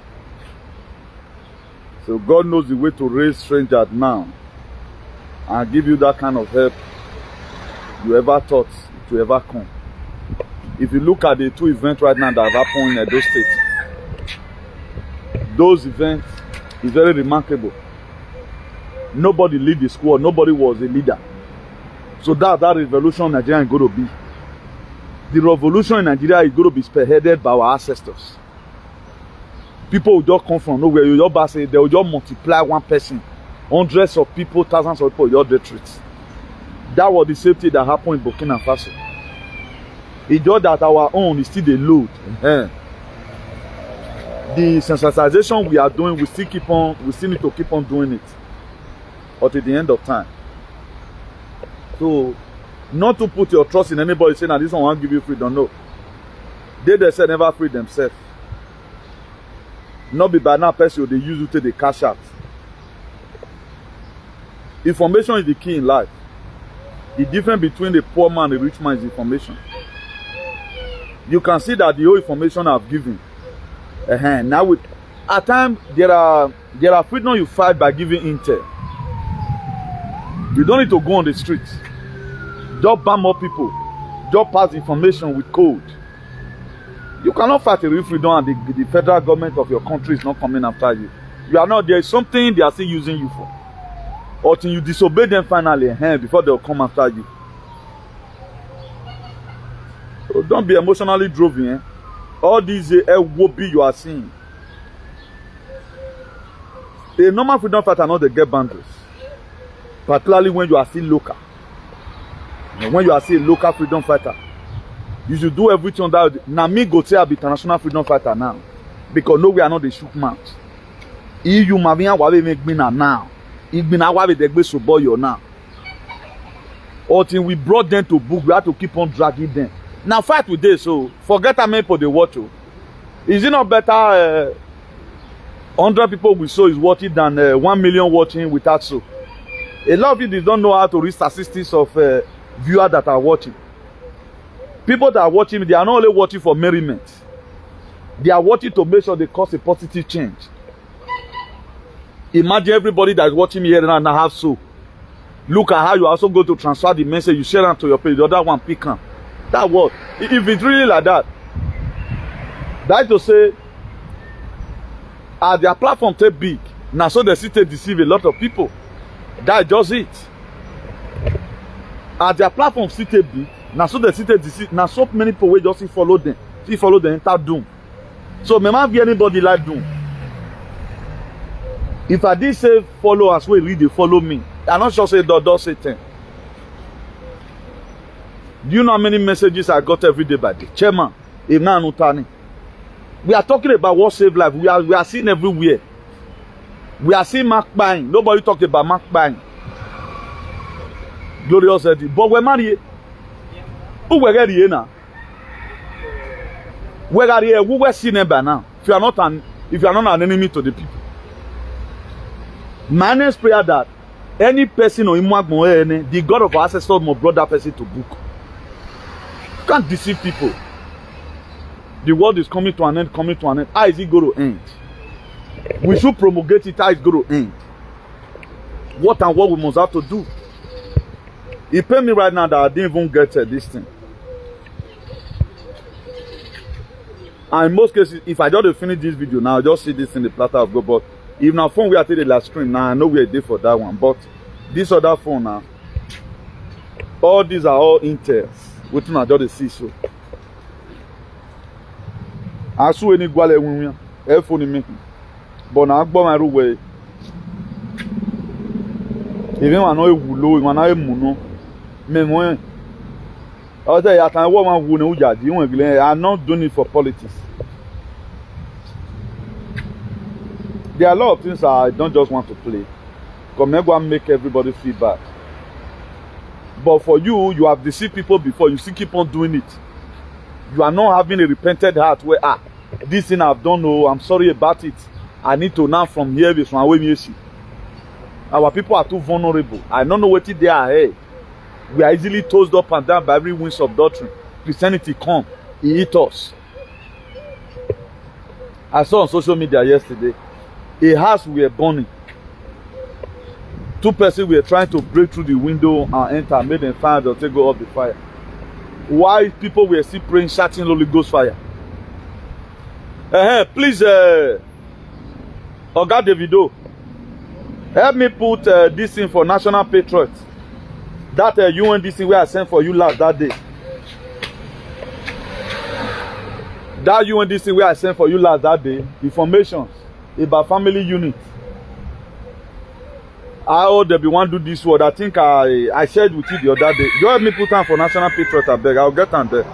Speaker 1: So God knows the way to raise strangers now and give you that kind of help you ever thought to ever come. If you look at the 2 events right now that have happened in Edo State, those events is very remarkable. Nobody lead the squad, nobody was a leader. So that revolution in Nigeria is going to be. The revolution in Nigeria is going to be spearheaded by our ancestors. People will just come from nowhere. You just say they will just multiply one person, hundreds of people, thousands of people, your retreats. That was the same thing that happened in Burkina Faso. It's just that our own is still the load. The sensitization we are doing, we still need to keep on doing it until the end of time. So, not to put your trust in anybody saying that this one won't give you freedom. No. They themselves never free themselves. Not be by now person they use it to the cash out. Information is the key in life. The difference between the poor man and the rich man is information. You can see that the whole information I've given. Now, at times there are freedom you fight by giving intel. You don't need to go on the streets. Just ban up people. Just pass information with code. You cannot fight a real freedom and the federal government of your country is not coming after you. You are not. There is something they are still using you for. Until you disobey them finally before they'll come after you. So don't be emotionally driven. All these LWB you are seeing. A normal freedom fighter not they get boundaries. Particularly when you are still local. And when you are still a local freedom fighter, you should do everything that. Now me go say I be international freedom fighter now. Because no we are not the shook mouth. You mavia wabe make me now. Igbina wabe degbe soboyo now. Until we brought them to book, we have to keep on dragging them. Now fight with this, so forget how many people they watch you. Is it not better 100 people we saw is watching than 1 million watching without so? A lot of you don't know how to read statistics of viewers that are watching. People that are watching, they are not only watching for merriment. They are watching to make sure they cause a positive change. Imagine everybody that is watching me here and I have so. Look at how you also go to transfer the message, you share it to your page, the other one pick up. That what? If it's really like that, that is to say, as their platform take big, now so they still deceive a lot of people. That's just it. As their platform still take big, now so they still deceive. Now so many people will just follow them. If follow the enter doom. So may not be anybody like doom. If I did say follow as well, read they follow me. I'm not sure say do Satan. Do you know how many messages I got every day by the chairman? We are talking about what save life. We are seeing everywhere. We are seeing Mark buying. Nobody talked about Mark buying. Glorious said it. But we're married. Who were ready now? Where are you? Who were seeing by now? If you are not an enemy to the people. My next prayer that any person or the God of our ancestors must brought that person to book. You can't deceive people. The world is coming to an end, coming to an end. How is it going to end? We should promulgate it. How it's going to end? What and what we must have to do. He paid me right now that I didn't even get this thing. And in most cases, if I just finish this video now, I'll just see this in the platter of God. But if now phone we are taking the last stream now, I know we are there for that one. But this other phone now, all these are all intels. Which one I just see so. I saw any guale women, phone me. But now I bought my way. Even when I know wulo, when I muno, me moi. I say I can work man wuno ujaji. I'm not doing it for politics. There are a lot of things I don't just want to play. Because I'm going to make everybody feel bad. But for you, you have deceived people before. You still keep on doing it. You are not having a repented heart where, this thing I've done, oh, I'm sorry about it. I need to now from here, this one, way. Our people are too vulnerable. I don't know what they are here. We are easily tossed up and down by every winds of doctrine. Christianity come, he eat us. I saw on social media yesterday, a house we were burning. 2 persons were trying to break through the window and enter, made them fire, they'll take go off the fire. Why people were still praying, shouting Holy Ghost fire? Please, Oga Davido, help me put this in for National Patriots. That UNDC where I sent for you last that day. That UNDC where I sent for you last that day, informations about family unit. How they be want to do this word? I think I shared with you the other day. You help me put on for National Patriot, I beg. I'll get on there.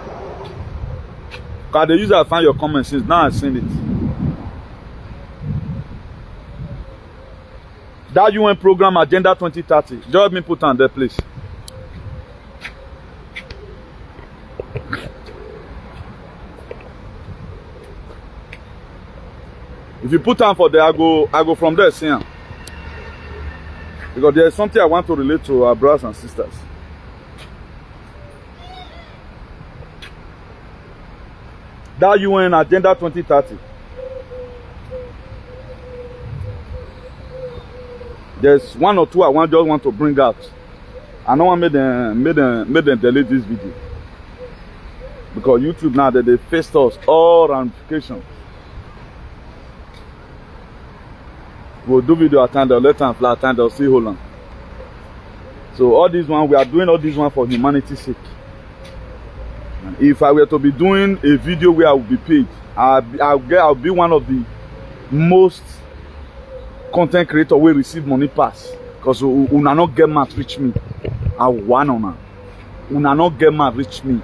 Speaker 1: Because the user find your comments since now I've seen it. That UN program Agenda 2030. Just help me put on there, please. If you put on for there, I go from there, see him. Because there is something I want to relate to our brothers and sisters. That UN Agenda 2030. There's 1 or 2 I just want to bring out. I know I made them delete this video. Because YouTube now they faced us all ramifications. We'll do video at time, they'll let them fly at time, they'll see hold on. So all this one, we are doing all this one for humanity's sake. And if I were to be doing a video where I will be paid, I'll be one of the most content creator will receive money pass. Because una not get mad reach me. I want on una not get mad reach me.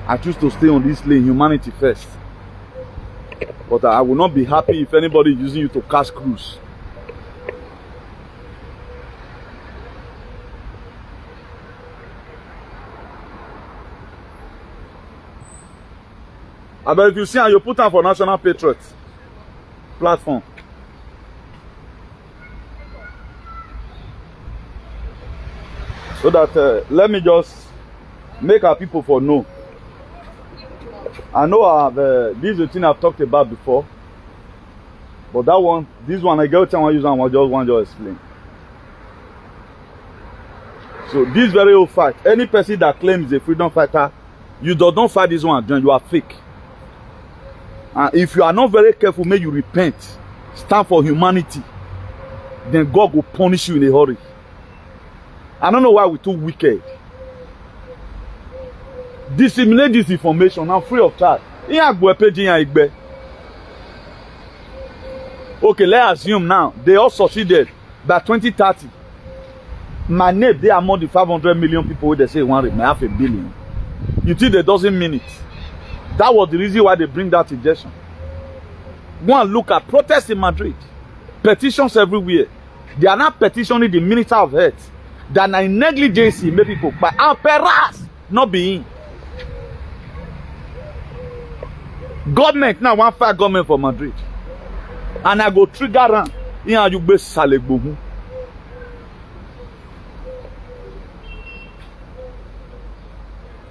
Speaker 1: I choose to stay on this lane, humanity first. But I will not be happy if anybody is using you to cash cruise. But if you see how you put on for National Patriots platform. So that let me just make our people for know. I know I have this is the thing I've talked about before. But that one, this one I get what I want to use and I just want to explain. So this very old fact, any person that claims a freedom fighter, you don't fight this one, you are fake. And if you are not very careful, may you repent, stand for humanity, then God will punish you in a hurry. I don't know why we're too wicked. Disseminate this information now free of charge. Okay, let's assume now they all succeeded by 2030. My name, they are among the 500 million people who they say want half a billion. You think they doesn't mean it? That was the reason why they bring that injection. Go and look at protests in Madrid, petitions everywhere. They are not petitioning the Minister of Health. They are negligence make people by emperors not being. Government now one fight government for Madrid, and I go trigger ram. In you be salegbohu.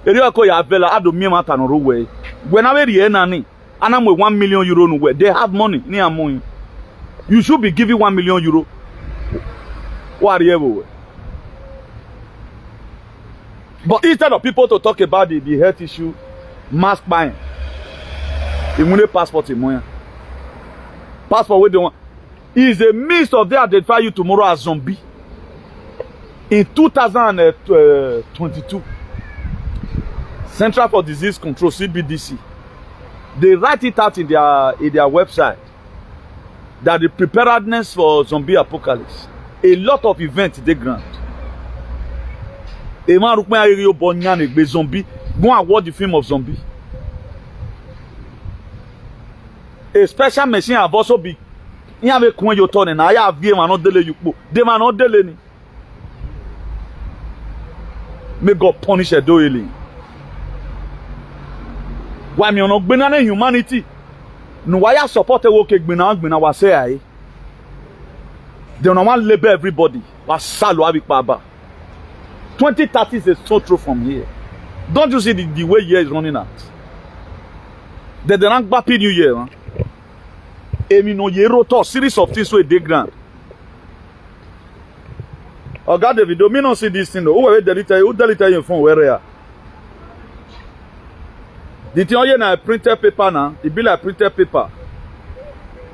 Speaker 1: Area ko ya vela ado mi mata no rowe. When I be nani, and I'm with €1 million no way. They have money. Ni amoy. You should be giving €1 million. What are you? But instead of people to talk about the health issue, mask buying, they want passport in moya. Passport where they want is a means of they identify you tomorrow as zombie. In 2022, Central for Disease Control (CBDC), they write it out in their website that the preparedness for zombie apocalypse, a lot of events they grant. A man who is born a zombie, go and watch the film of zombie. A special machine have also been. You have a coin your turn and I have them and not delay you. They man not delay ni. May God punish a doily. Why me not banana humanity? No, why I support a work gbina was say I. They don't want label everybody. Was salo abi baba. 2030 is a so true from here. Don't you see the way year is running out? They don't back New Year. Huh? Emi no yero to series of things wey dey ground. Oga David, me no see this thing. Who delete your phone where ya? The thing here na printed paper now. It be like printed paper.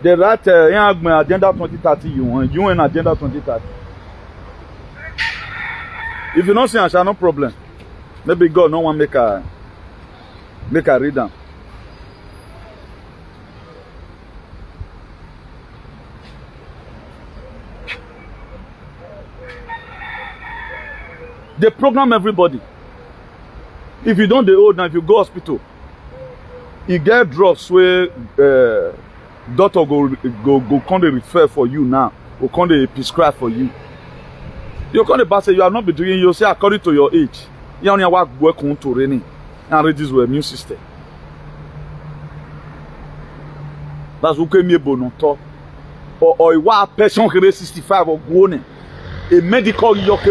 Speaker 1: They write agenda 2030 you and agenda 2030. If you don't see I shall no problem. Maybe God no one make a read them. They program everybody. If you don't, they old now. If you go hospital, you get drugs where doctor go come to refer for you now, or come to prescribe for you. You come to say you have not been doing. You say according to your age, you only work on to training and reduce your immune system. That's what came here, Bonoto. Or a person who is 65 or grown, a medical yoke.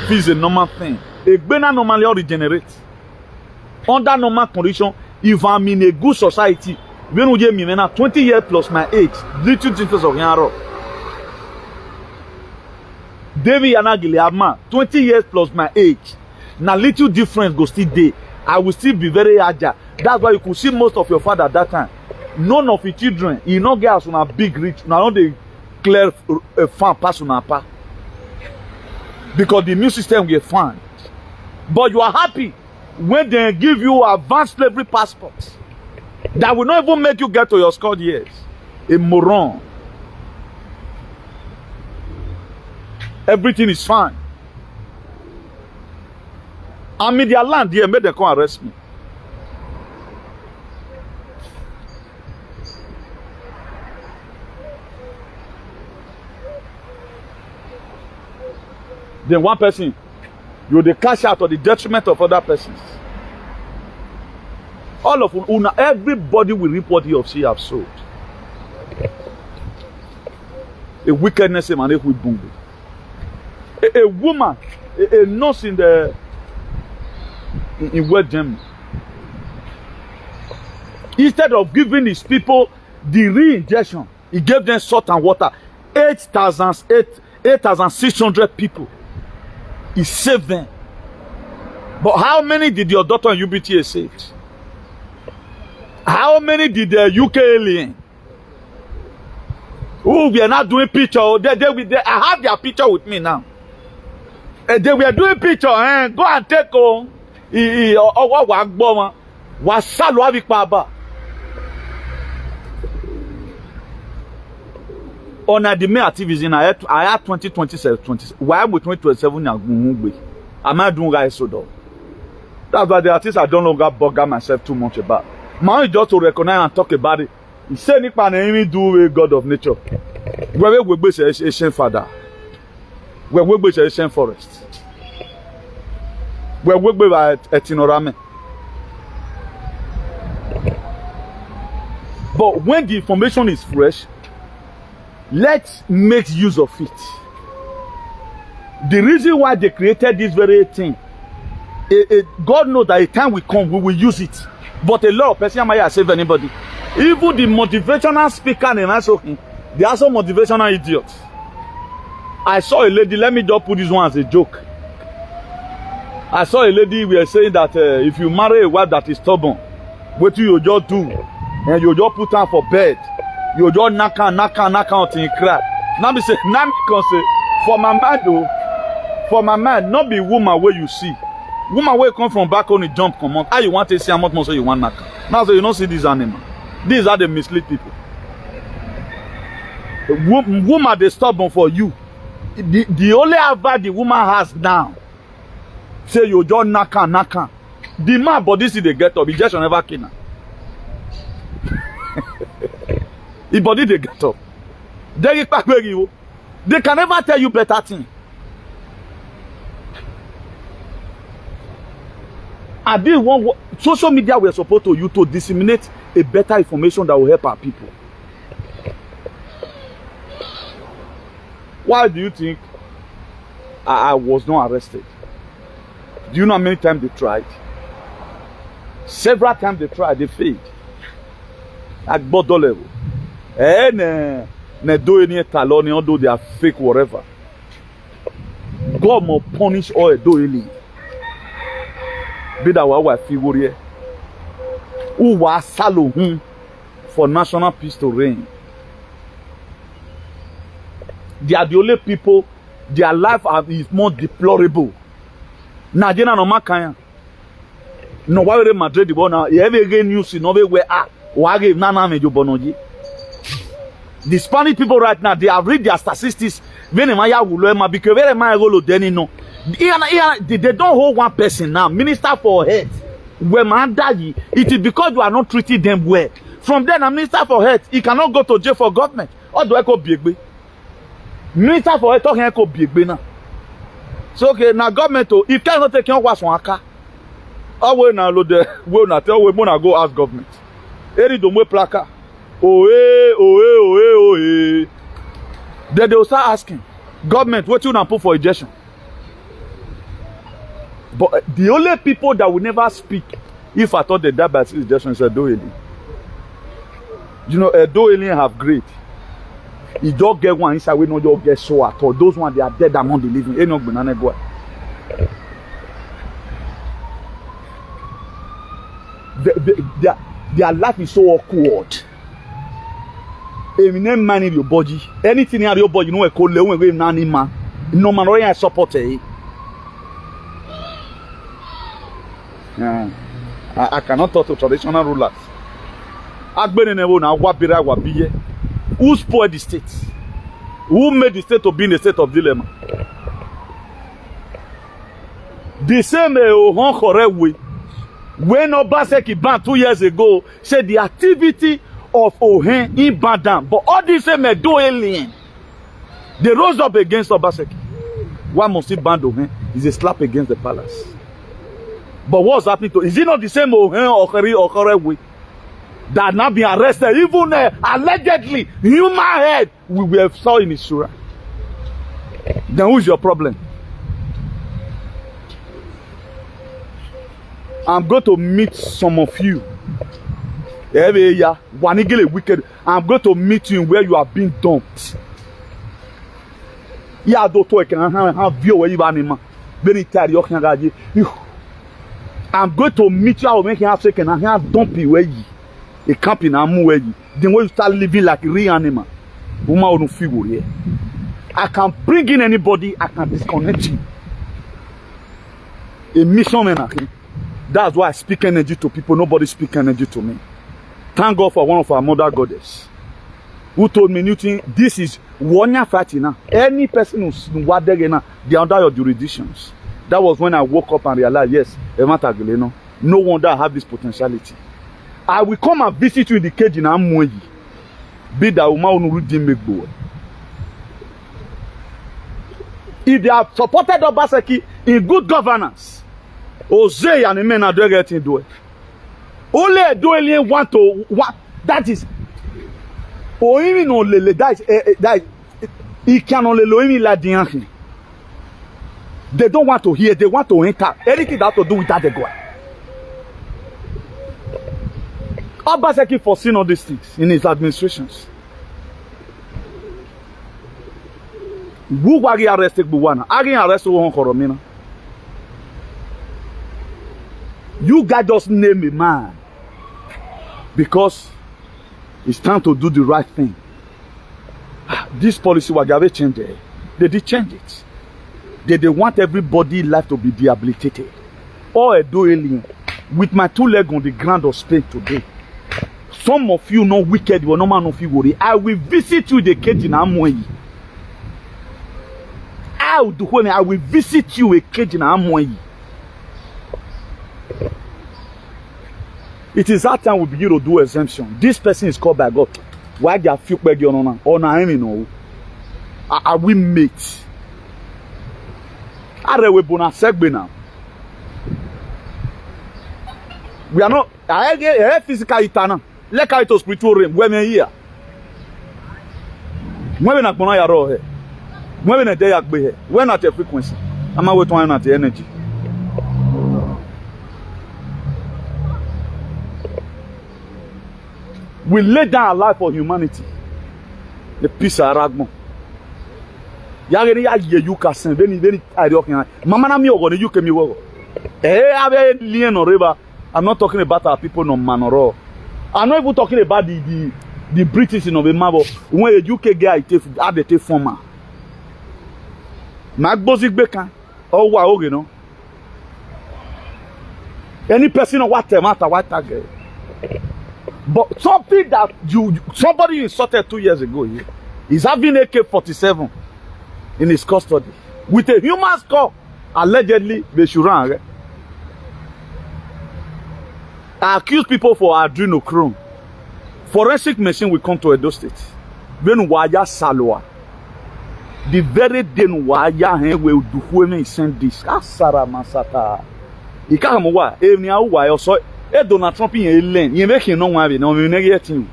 Speaker 1: Is a normal thing. A bena normally regenerate. Under normal condition, if I'm in a good society, when we get me now 20 years plus my age, little difference of Yanro. David Yanagili 20 years plus my age. Now little difference go still there. I will still be very agile. That's why you could see most of your father at that time. None of your children, you know, girls on a big rich, now they clear a farm pass on a pa. Because the immune system will fine. But you are happy when they give you advanced slavery passports that will not even make you get to your scored years. A moron. Everything is fine. I'm in their land here, make them come arrest me. Then one person, you the cash out of the detriment of other persons. All of una, everybody will reap what he or she have sowed. A wickedness, man, with boom. A woman, a nurse in West Germany, instead of giving his people the re-injection, he gave them salt and water. 8,600 people. He saved them. But how many did your daughter in UBTA save? How many did the UK alien? Oh, we are not doing picture. I have their picture with me now. They were doing picture. Go and take Wasalo avikpaba. On a the activism I had 2027. Why am I 2027? Am I doing guys so though? That's why the artists I don't longer bugger myself too much about. Man, just to recognize and talk about it. He said, "Nick man, enemy do with God of nature. Where we be say ancient father. Where we be say ancient forest. Where we be by Uromi." But when the information is fresh, let's make use of it. The reason why they created this very thing, God knows that a time will come, we will use it. But a lot of persons might save anybody. Even the motivational speaker in Asokin, they are also motivational idiots. I saw a lady, let me just put this one as a joke. I saw a lady, we are saying that if you marry a wife that is stubborn, what do you just do? And you just put her for bed. You just knock her until you cry. Now me say, now me can say, for my man though, for my man, not be woman where you see. Woman where come from back on the jump come on. How you want to see how much more so you want knock her. Now so you don't see these animals. These are the mislead people. Woman they stubborn for you. The only advice the woman has now, say you just knock her. The man body see they get up, he just will never kill her. His body they get up. They can never tell you better thing. And this one, social media were supposed to use to disseminate a better information that will help our people. Why do you think I was not arrested? Do you know how many times they tried? Several times they tried, they failed. At bottom level. Ne do any talon, although they are fake, whatever. God will punish all do any. Be that what I feel here. Who was salo for national peace to reign. They are the only people, their life is more deplorable. Najena no makanya. No why we Madrid the now. You ever get news in where why give nana mejo bonoji. The Spanish people right now, they have read their statistics. When Maya will because very Maya go then no. They don't hold one person now. Minister for health. When man die, it is because you are not treating them well. From then, a minister for health, he cannot go to jail for government. Or do I go big? Minister for health talking go big now. So okay, now government if cannot take on what's one car. I will now load the will not tell we wanna go ask government. Eri do mwe plaka. Then they will start asking government what you now put for injection. But the only people that will never speak if I thought they died by injection is Edo-Eli. You know, Edo-Eli have great. You don't get one inside, we don't just get so at all. Those ones they are dead among the living. Their life is so awkward. Eminem man in your body. Anything in your body, you know, a cold level with nani man. No man, I support it. I cannot talk to traditional rulers. Who spoiled the state? Who made the state to be in a state of dilemma? The same correct way. When Obaseki banned 2 years ago, said the activity of Ohen in Bandam, but all these same do alien. They rose up against Obaseki. Why must he ban Ohen? It's a slap against the palace. But what's happening to? Is it not the same Ohen or correct way that now been arrested? Even allegedly, human head we have saw in Isura. Then who's your problem? I'm going to meet some of you. Wicked. I'm going to meet you where you are being dumped. Yeah, doctor, I can have view even very tired. I'm going to meet you. I will make you have second. I have dump you where you. A camp in Amu where you. Then when you start living like a real animal, woman will feel here. I can bring in anybody. I can disconnect you. A mission man, That's why I speak energy to people. Nobody speak energy to me. Thank God for one of our mother goddess who told me, Newton, this is one year fighting now. Any person who's what they are under your jurisdictions. That was when I woke up and realized, yes, no wonder I have this potentiality. I will come and visit you in the cage in Amweyi. Be that woman who didn't make boy. If they have supported Obaseki in good governance, Ose and the men are doing it. Only a dueling want to what that is. Or even only that he can only lo him la dianki. They don't want to hear, they want to enter. Anything that to do with that they go. Obaseki foreseen all these things in his administrations. Who were arrested Buwana? Are arrested one Koromina? You guys just name a man because it's time to do the right thing. This policy was going to change it. They did change it. They want everybody's life to be rehabilitated. All I do alien with my 2 legs on the ground of Spain today. Some of you know wicked, you are no man of you worry. I will visit you the cage in Amweyi. I will visit you a cage in Amweyi. It is that time we begin to do exemption. This person is called by God. Why they have few beg your honor? Or na him know? Are we mates? Are we bona segbe now? We are not. I get physical eternal. Let's go to spiritual realm. Where me here? Where we not bona yaro here? Where we not there yakbe here? Where not your frequency? I'm away to not the energy. We lay down our life for humanity. The peace of Aragmo. Yageni ya you can send very idiotic. Mama na mi ogo you can me wo. Abe lien no river. I'm not talking about our people no manoro. I'm not even talking about the British in Obemabo. When the UK guy have the take former. Magbozik beka. Oh wa oge no. Any person on what matter what target. But something that somebody insulted 2 years ago here is having AK-47 in his custody with a human skull. Allegedly, they should run. I accuse people for adrenochrome. Forensic machine will come to Edo State. When Waya Salwa, the very day Waya will do when he send this. Asara Masata. He can't move. Also. Donald Trump in a lane, you make him no one no negative.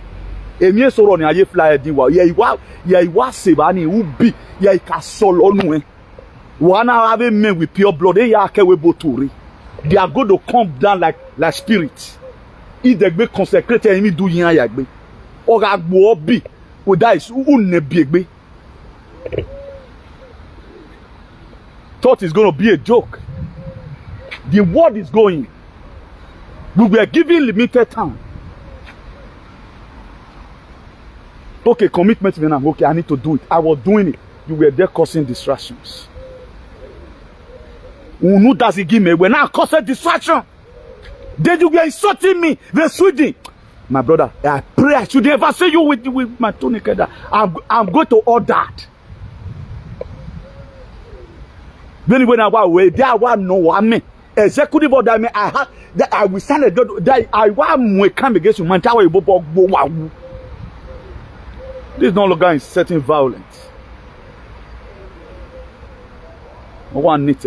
Speaker 1: A mere soro ni aye fly di wa. Ye wa sebani ubi ye ka solo nu. One have men with pure blood. They are botori. They are going to come down like spirits. If they be consecrated and me do yin ayagbe. Oga gbo obi. O that is unne biegbe. Thought is going to be a joke. The world is going. We were given limited time. Okay, commitment. Okay, I need to do it. I was doing it. You were there causing distractions. Who does it give me? When I causing distraction, then you were insulting me. They're Sweden. My brother, I pray I should never see you with my tunic. I'm going to order that. When I was away, there was no one. Executive order me I have that I will stand that I want come against you man. This is no longer inciting violence. I want need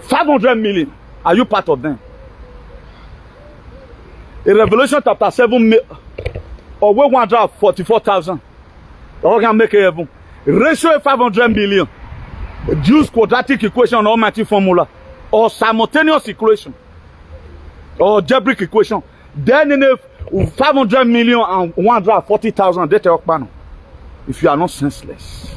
Speaker 1: 500 million. Are you part of them? In Revelation chapter 7 or 144,000. Or can make a heaven. Ratio 500 million. Use quadratic equation or Almighty formula or simultaneous equation or algebraic equation. Then in a 500 million and 140,000 data panel. If you are not senseless.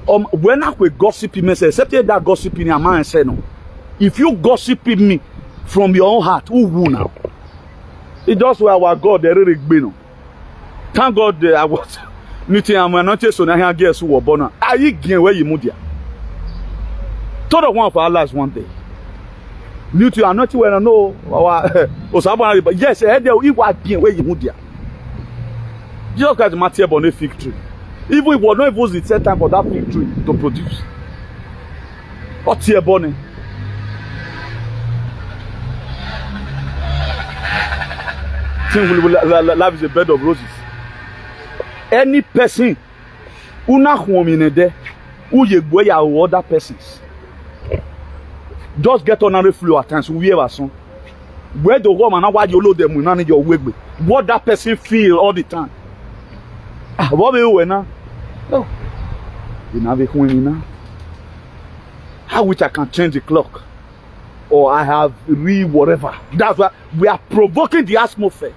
Speaker 1: When I will gossip me, except that gossiping a man say no. If you gossip me from your own heart, who will now? It does where our God the really been. Thank God I was. Meeting I'm not so now guess who were born. Are you getting where you move? told of one of our lives one day. New to you are not when I know but yes, I had the where you would. Jesus Christ Matthew on a fig tree. Even it was not even the set time for that fig tree to produce. What's here bonnet? Life is a bed of roses. Any person who not home in there, who you go your other persons, just get on and flow at times. We have some. Where the woman and why you load them, we not need your way. What that person feel all the time. What we do now? No, you have a queen now. How which I can change the clock, or I have whatever. That's why we are provoking the atmosphere.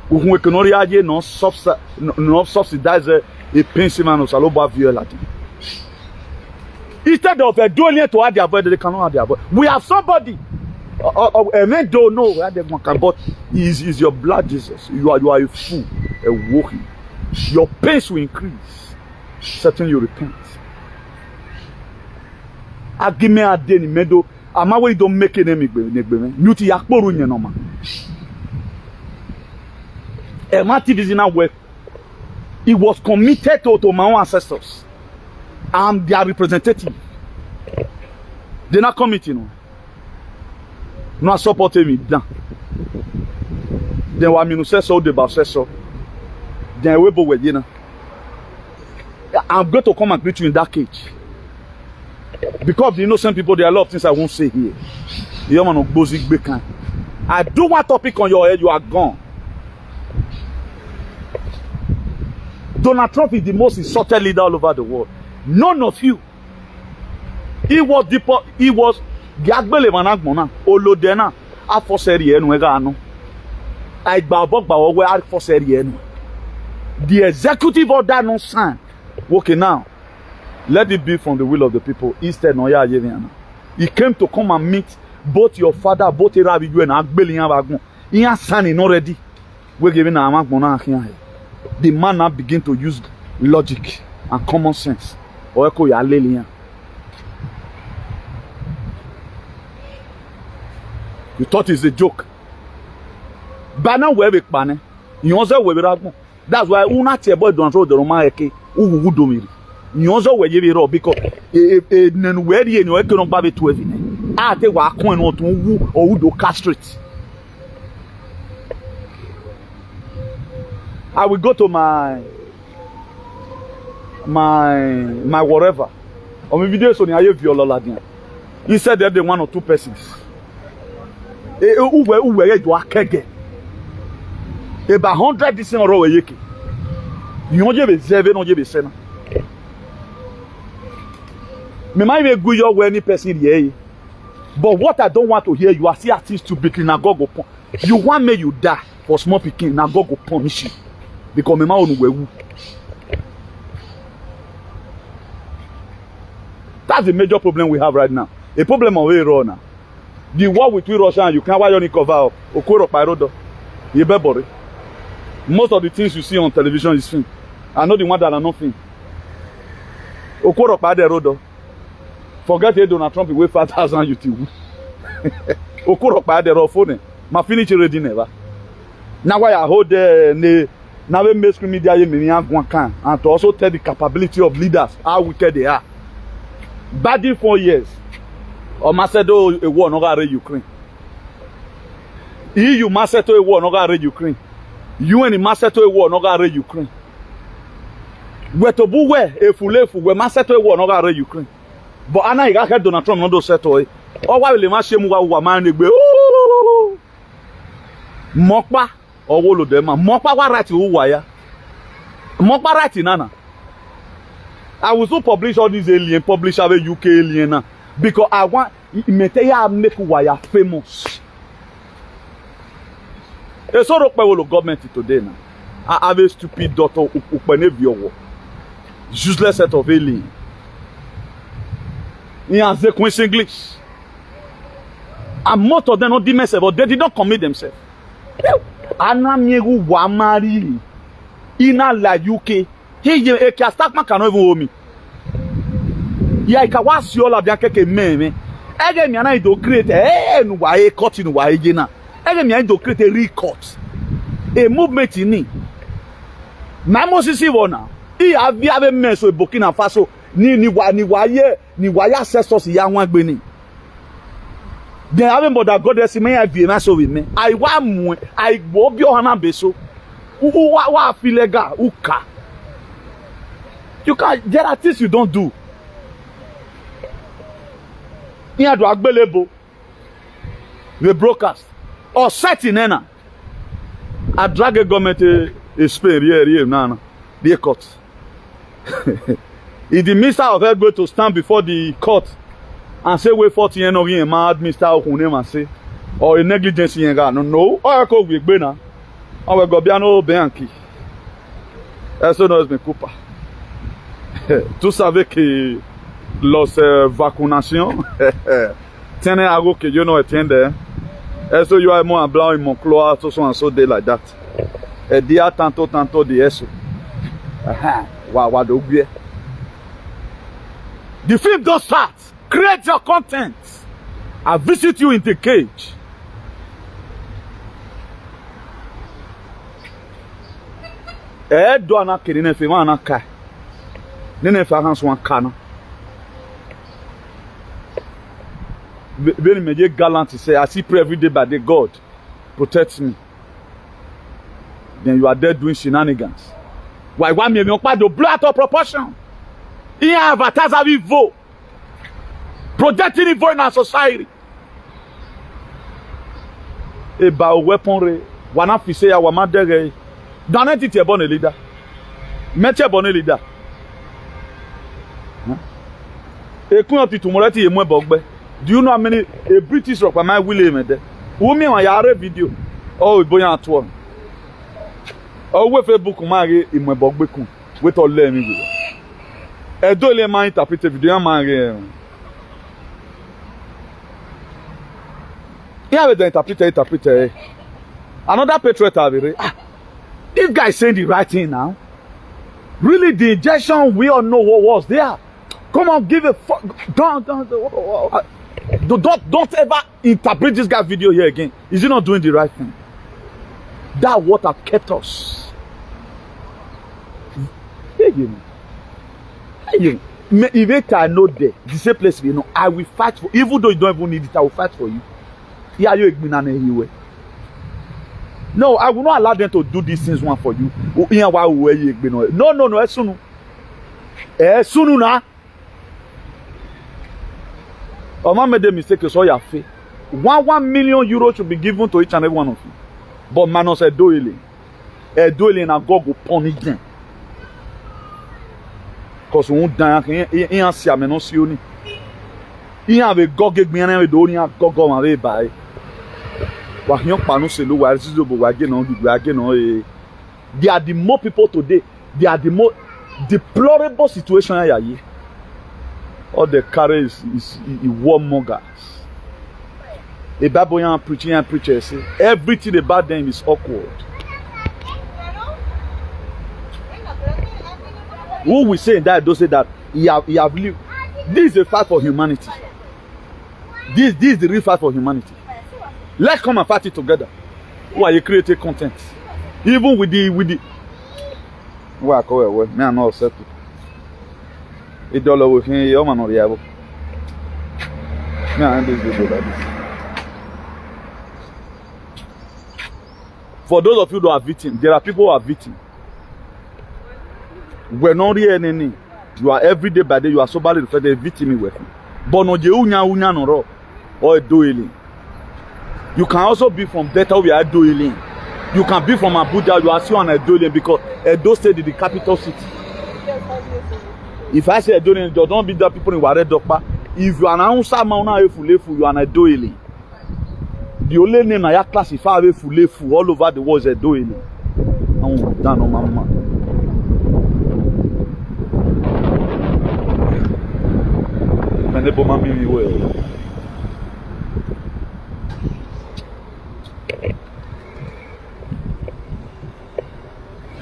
Speaker 1: We cannot not subsidize a pension or saloba viola. Instead of doing it to add their body, they cannot add their body. We have somebody. Men don't know where they can, but is your blood, Jesus. You are a fool, a walking. Your pains will increase. Certainly you repent. I give me a day in meadow. I'm away don't make an enemy. Nuti yakporu nyenoma. Activism work. It was committed to my own ancestors. I'm their representative. They're not committing. Not supporting me. Then what I say so, they say so. Then we both you know. I'm going to come and greet you in that cage. Because you know some people, there are a lot of things I won't say here. You want to basic bacon. I do one topic on your head, you are gone. Donald Trump is the most insulted leader all over the world. None of you. He was deeper. He was Gagbele Managbona, Olodena, Afoserienu Egano. I Babok where Afoserienu. The executive order no sign. Okay, now, let it be from the will of the people. Instead, he came to come and meet both your father, both Rabbi and Agbelian. He has signing already. We're giving a Magbona here. The man now begin to use logic and common sense. You thought it's a joke. But now we're big banner. You also we're that's why we not able to control the Roman eke. Who do me? You also we're giving it because then where the you cannot buy it to everything. I take what coin or to who or who do castrate. I will go to my whatever. On my video, so I viola. He said that the one or two persons. Who were you are kege. About 100 decent or over yeki. You want to be 7 or you be 7. Me might be good your any person here. But what I don't want to hear, you are see artists to be clean and go upon. You want me you die for small picking and go punish you. Because my man will. That's the major problem we have right now. A problem of Iran. The war between Russia and Ukraine, why you only cover Okoro Pyrodo? You better. Most of the things you see on television is film. I know the one that are not film. Okoro Pyrodo. Forget Donald Trump away 5,000 YouTube. Okoro Pyrodo phone. My finish already never. Now why I hold the now we mainstream media and to also tell the capability of leaders, how wicked they are. Bad in 4 years. Or Macedo a war no read Ukraine. EU Macedo a war no read Ukraine. UN Macedo a war no read Ukraine. We to bu we a fulefu we Macedo a war no read Ukraine. But Anna got head Donald Trump no do settle. Or why will the machine wa man egbe. Mokpa or wolo dem Mokpa wa right who wire. Mokpa right nana. I will so publish all these alien, publish our UK alien now. Because I want make wire famous. It's all the government today now. I have a stupid daughter who useless set of alien. He has a Queen's English. And most of them not themselves, but they did not commit themselves. Anamiegu Wamari in la UK. He can start my can even hold me. Ya ika wasi ola bia keke meme. Ege mi ana do create no wa e court no wa e gina. Ege mi ana do create a record. A movement ni. Na mo sisi wona. I have meso Burkina Faso ni wa ya ancestors ya wan gbe ni. Then having but goddess me I be na so with me. I wa mu I go bi ohana beso. Wa feel legal uka. You can't, there are things you don't do. You have to agbelebo the broadcast or setting ena. I drag a government a Spain here now the court. If the minister of health go to stand before the court and say wait 40 years no mad Mr. Okunem and say or a negligence in no or go we gbe na or go bia no benki. Eso no es me culpa. Tú sabes que los vacunación tienen algo que yo no entiendo. Eso yo hemos hablado en Moncloa, so and so day like that. El día tanto de eso. The film don't start. Create your content. I visit you in the cage. Do ana kiri ne film ana kai. Nene fa hands one kana. When me gallant say I see pray every day by the God protect me. Then you are there doing shenanigans. Why want me to blow out of proportion? He advertise how we vote. Projecting evil in our society. About weaponry, one of say our mother. Don't it a bonne leader. Met a bonne leader. Do you know how many a British rock my William there? Who me on your video? Oh, boy, at one. Oh, we Facebook marry in my bogbeku. Wait all let me. A dolly man interpret video man. Yeah, the interpreter. Another patriot have it. This guy saying the right thing now. Really, the injection we all know what was there. Come on, give a fuck. Don't ever interpret this guy's video here again. Is he not doing the right thing? That's what have kept us. If I know there, the same place you know, I will fight for. Even though you don't even need it, I will fight for you. Yeah, you anyway. No, I will not allow them to do these things one for you. No. As soon na. Oma made a mistake, so you have 1 million euros should be given to each and every one of you. But Manos a doiling and God will punish them. Because we won't die. He has a menosioni. He have a God get me and I don't have God go away by. What young Panoselo, where is the wagon on the wagon? There are the more people today. They are the more deplorable situation. All the carry is warmongers. A Babylonian preaching and preacher say everything about them is awkward. Who we say that those say that he have lived. This is a fight for humanity. This is the real fight for humanity. Let's come and fight it together. Why you create content? Even with the where I call it, well, me I'm not upset. It dollar with him, you're not reliable. Me I this video like this. For those of you who are victims, there are people who are victims. We're not really any. You are every day by day, you are so badly referred to a victim with. But no unya no or a doiling. You can also be from Delta we are doiling. You can be from Abuja, you are still on a doiling because Edo State is the capital city. If I say a doiling, don't be the people in Ware Dokpa. If you are an Ansa Mauna Efulefu, you are a doiling. The only name I classify Efulefu all over the world is a doiling. Oh, damn, no, mama.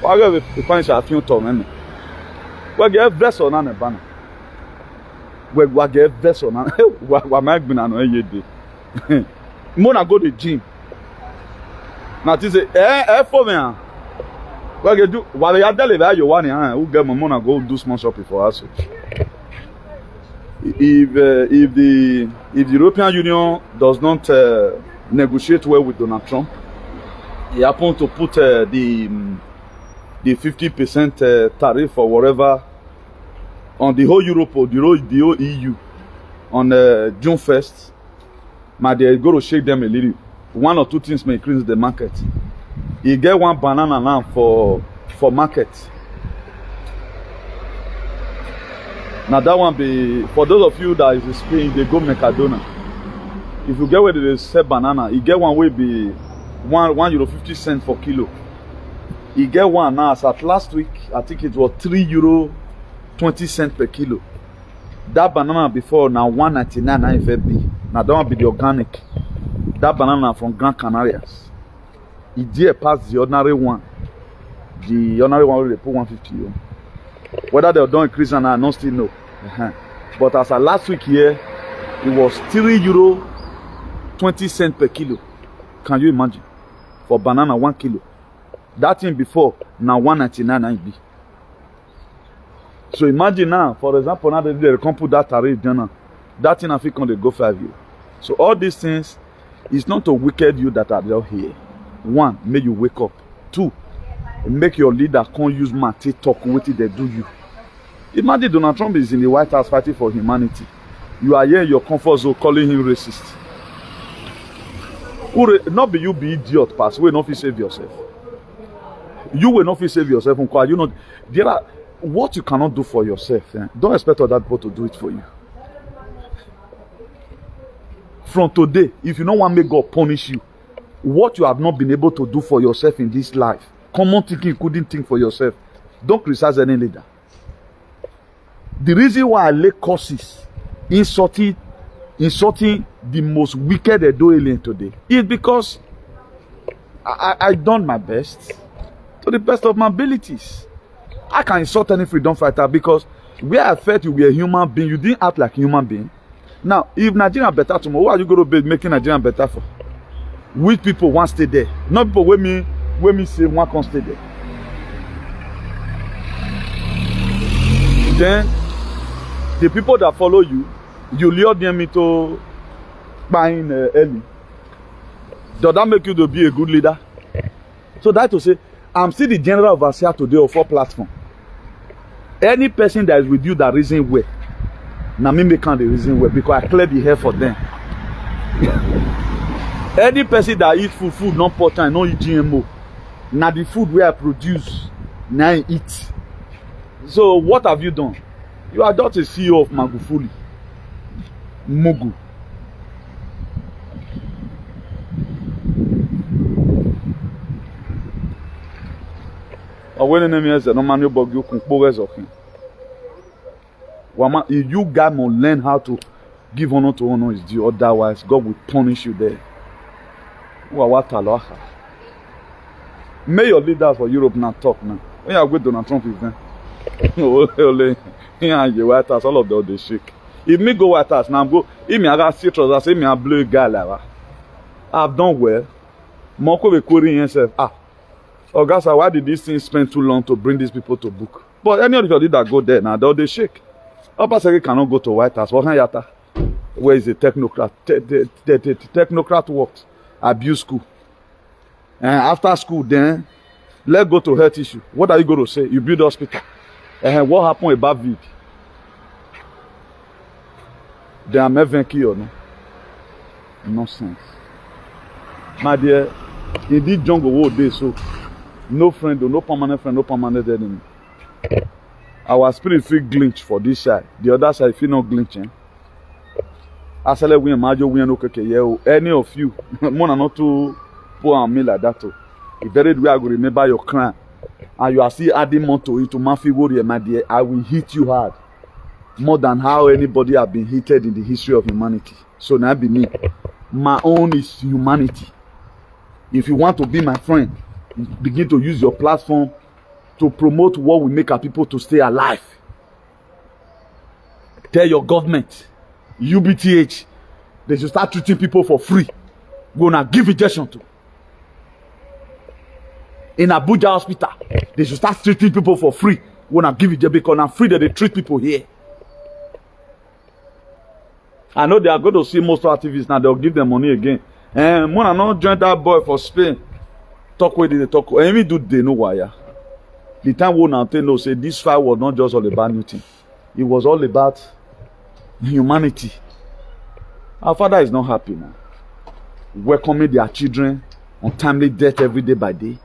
Speaker 1: I have a punish a few ton. Well, get dress on a banner. we get vessel na wa ma gbin na no ye dey. Mo na go the gym. Na ti say for me ah. We get do wa ya dele ba yo one ah who get mo na go do small shopping for us. If the European Union does not negotiate well with Donald Trump, he happened to put the 50% tariff or whatever on the whole Europe or the whole EU on June 1st, they're going to shake them a little. One or two things may increase the market. You get one banana now for market. Now that one be for those of you that is in Spain, they go Mercadona. If you get where they sell banana, you get one way be €1.50 for kilo. You get one now as at last week, I think it was €3.20 per kilo. That banana before now 199 FFB. Now that one be the organic. That banana from Gran Canarias. It dare pass the ordinary one. The ordinary one they put 150 on. Whether they don't increase or not, I don't still know. But as of last week here, it was €3.20 per kilo. Can you imagine? For banana 1 kilo. That thing before, now 199 be. So imagine now, for example, now they can put that tariff down. That thing I think they go 5 years. So all these things, it's not to wicked you that are there here. One, make you wake up. Two, make your leader can't use Mate talk what they do you. Imagine Donald Trump is in the White House fighting for humanity. You are here in your comfort zone calling him racist. Not be you be idiot, pass. We not save yourself. You will not save yourself. You know, there are what you cannot do for yourself. Don't expect other people to do it for you. From today, if you don't want to make God punish you, what you have not been able to do for yourself in this life, common thinking you couldn't think for yourself, don't criticize any leader. The reason why I lay courses insulting the most wicked Edo alien today is because I done my best to the best of my abilities. I can insult any freedom fighter because where I felt you were a human being, you didn't act like a human being. Now, if Nigeria better tomorrow, what are you going to be making Nigeria better for? Which people want to stay there? Not people when me say one can stay there. Then the people that follow you, you lure them into buying early. Does that make you to be a good leader? So that to say, I'm still the general overseer today of 4 platforms. Any person that is with you that reason well, now me make the reason well because I clear the hair for them. Any person that eat food not important, not eat GMO. Now the food where I produce, now I eat. So what have you done? You are just a CEO of Magufuli. Mugu. If you guys must learn how to give honor to honor is due, otherwise God will punish you there. May your leaders for Europe now talk now. When you are with Donald Trump is there. White House, all of them they shake. If me go White House now, I'm go. If me I got citrus, I say me a blue guy like that. I've done well. Moko be querying himself. Augusta, why did this thing spend too long to bring these people to book? But any of the leaders that go there now, they shake. Upper Secretary cannot go to White House. Where is the technocrat? The technocrat works. Abuse school. And after school, then let's go to health issue. What are you going to say? You build hospital. And what happened about VID? They are vaincu or no? Nonsense. My dear, in this jungle all day, so no friend, no permanent friend, no permanent enemy. Our spirit feel glitch for this side. The other side feel not glitching. I said, we imagine we are no okay. Any of you, more not to pour on me like that. If very way I go remember your crime, and you are still adding more to it to my worry, my dear, I will hit you hard. More than how anybody has been hit in the history of humanity. So now be me. My own is humanity. If you want to be my friend, begin to use your platform to promote what will make our people to stay alive. Tell your government, UBTH, they should start treating people for free. We're gonna give injection to. In Abuja hospital, they should start treating people for free. We're gonna give it because I'm free that they treat people here. I know they are going to see most activists now. They'll give them money again. And when I not join that boy for Spain, talk with they talk. And me do they know why? Yeah? The time when I know say this fight was not just all about Newton. It was all about humanity. Our father is not happy now. Welcoming their children on timely death every day by day.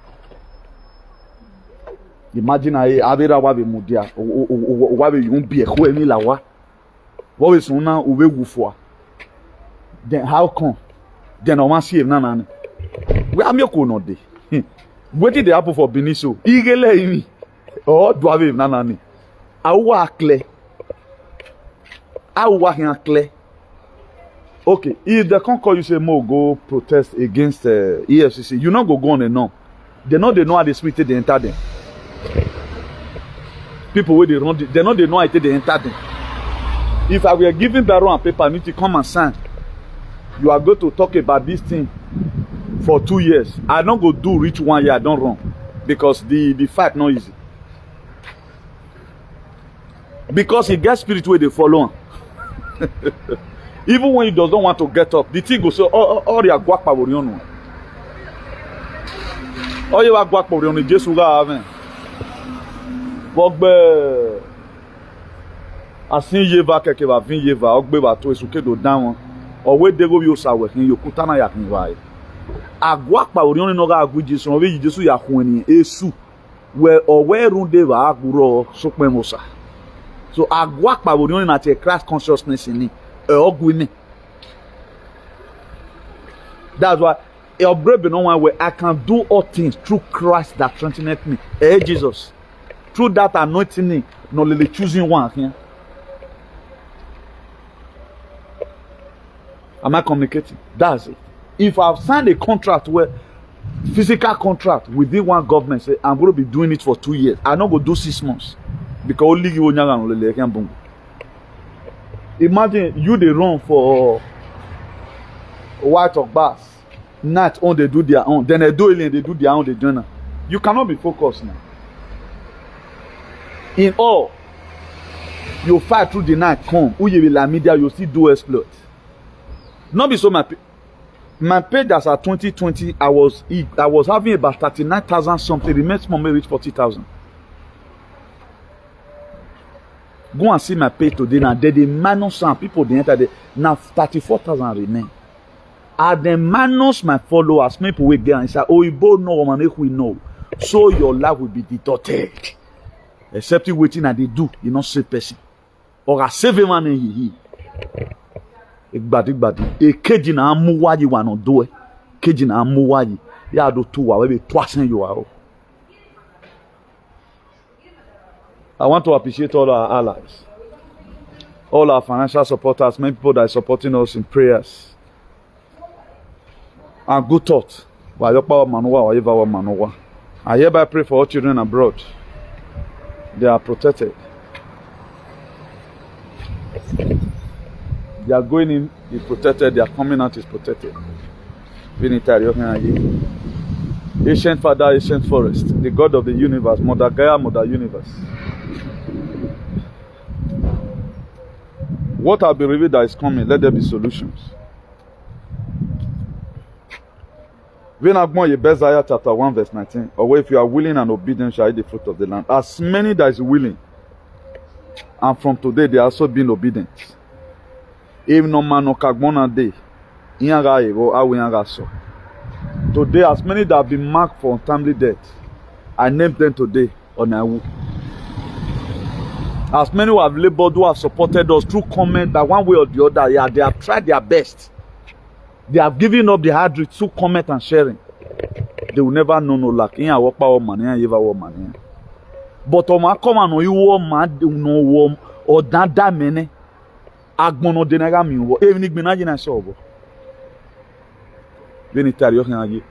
Speaker 1: Imagine Adera wa be mudia wa be yun bi ekho emi lawa. What is una uwe wufwa? Then how come? Then I want to see if nana. We am yoko no dey. What did they happen for Benin so? Igele imi. Oh, do have nana ni. Awa clear. Awa hin clear. Okay, if they can't call you say more go protest against EFCC, you not go on and on. They know how they split it, they enter them. People where they run, they know how they enter them. If I were giving Barrow and paper, I need to come and sign. You are going to talk about this thing for 2 years. I don't go do reach 1 year, I don't run. Because the fight not easy. Because he gets spirit where they follow on. Even when he doesn't want to get up, the thing goes so all your guac pavorion. All your guac pavorion, Jesus ga have. Bogbe asin yeva keke va vin yeva ogbe va to esuke do dan won. Owe de go bi o sawe kin yokuta na ya kin wa e. Agua pavorion no ga agu Jesus, we Jesus ya hun ni esu. We owe runde va aguro sokpe mosa. So agua pavorion na te Christ consciousness ni. That's why your brave no one way I can do all things through Christ that strengtheneth me. Hey Jesus. Through that anointing me, no really choosing one here. Am I communicating? That's it. If I've signed a contract where physical contract within one government, say I'm going to be doing it for 2 years. I'm not going to do 6 months. Because only you can. Imagine you they run for white or bass. Night on they do their own. Then they do it and they do their own, they journal. You cannot be focused now. In all, you fight through the night, come. Who you will la media, you still do exploit. Not be so my pay that's at 2020, I was having about 39,000 something. The next moment reach 40,000. Go and see my page today now. They minus some people they enter there. Now 34,000 remain. I then minus my followers. People will get and say, oh, you both know man, we know. So your life will be distorted. Except you waiting and they do, you not save person. Or a save man in he. Igbadi. E keji na amuwaji wa no do e. Keji na amuwaji. Ya do tu wa we be twasen you are. I want to appreciate all our allies, all our financial supporters, many people that are supporting us in prayers and good thoughts. I hereby pray for all children abroad. They are protected. They are going in is protected. They are coming out is protected. Ancient Father, ancient forest, the God of the universe, Mother Gaia, Mother Universe. What I believe that is coming, let there be solutions. Isaiah chapter 1 verse 19. Or if you are willing and obedient, shall eat the fruit of the land. As many that is willing, and from today they are also being obedient. If no man no kagbona day, today, as many that have been marked for untimely death, I name them today on Awu. As many who have labored, who have supported us through comment that one way or the other, yeah, they have tried their best. They have given up the hard route through comment and sharing. They will never know no lack. But come on, you want no warm or that many. Agbono denega mi wo. Even if we not in a sober. Benitario can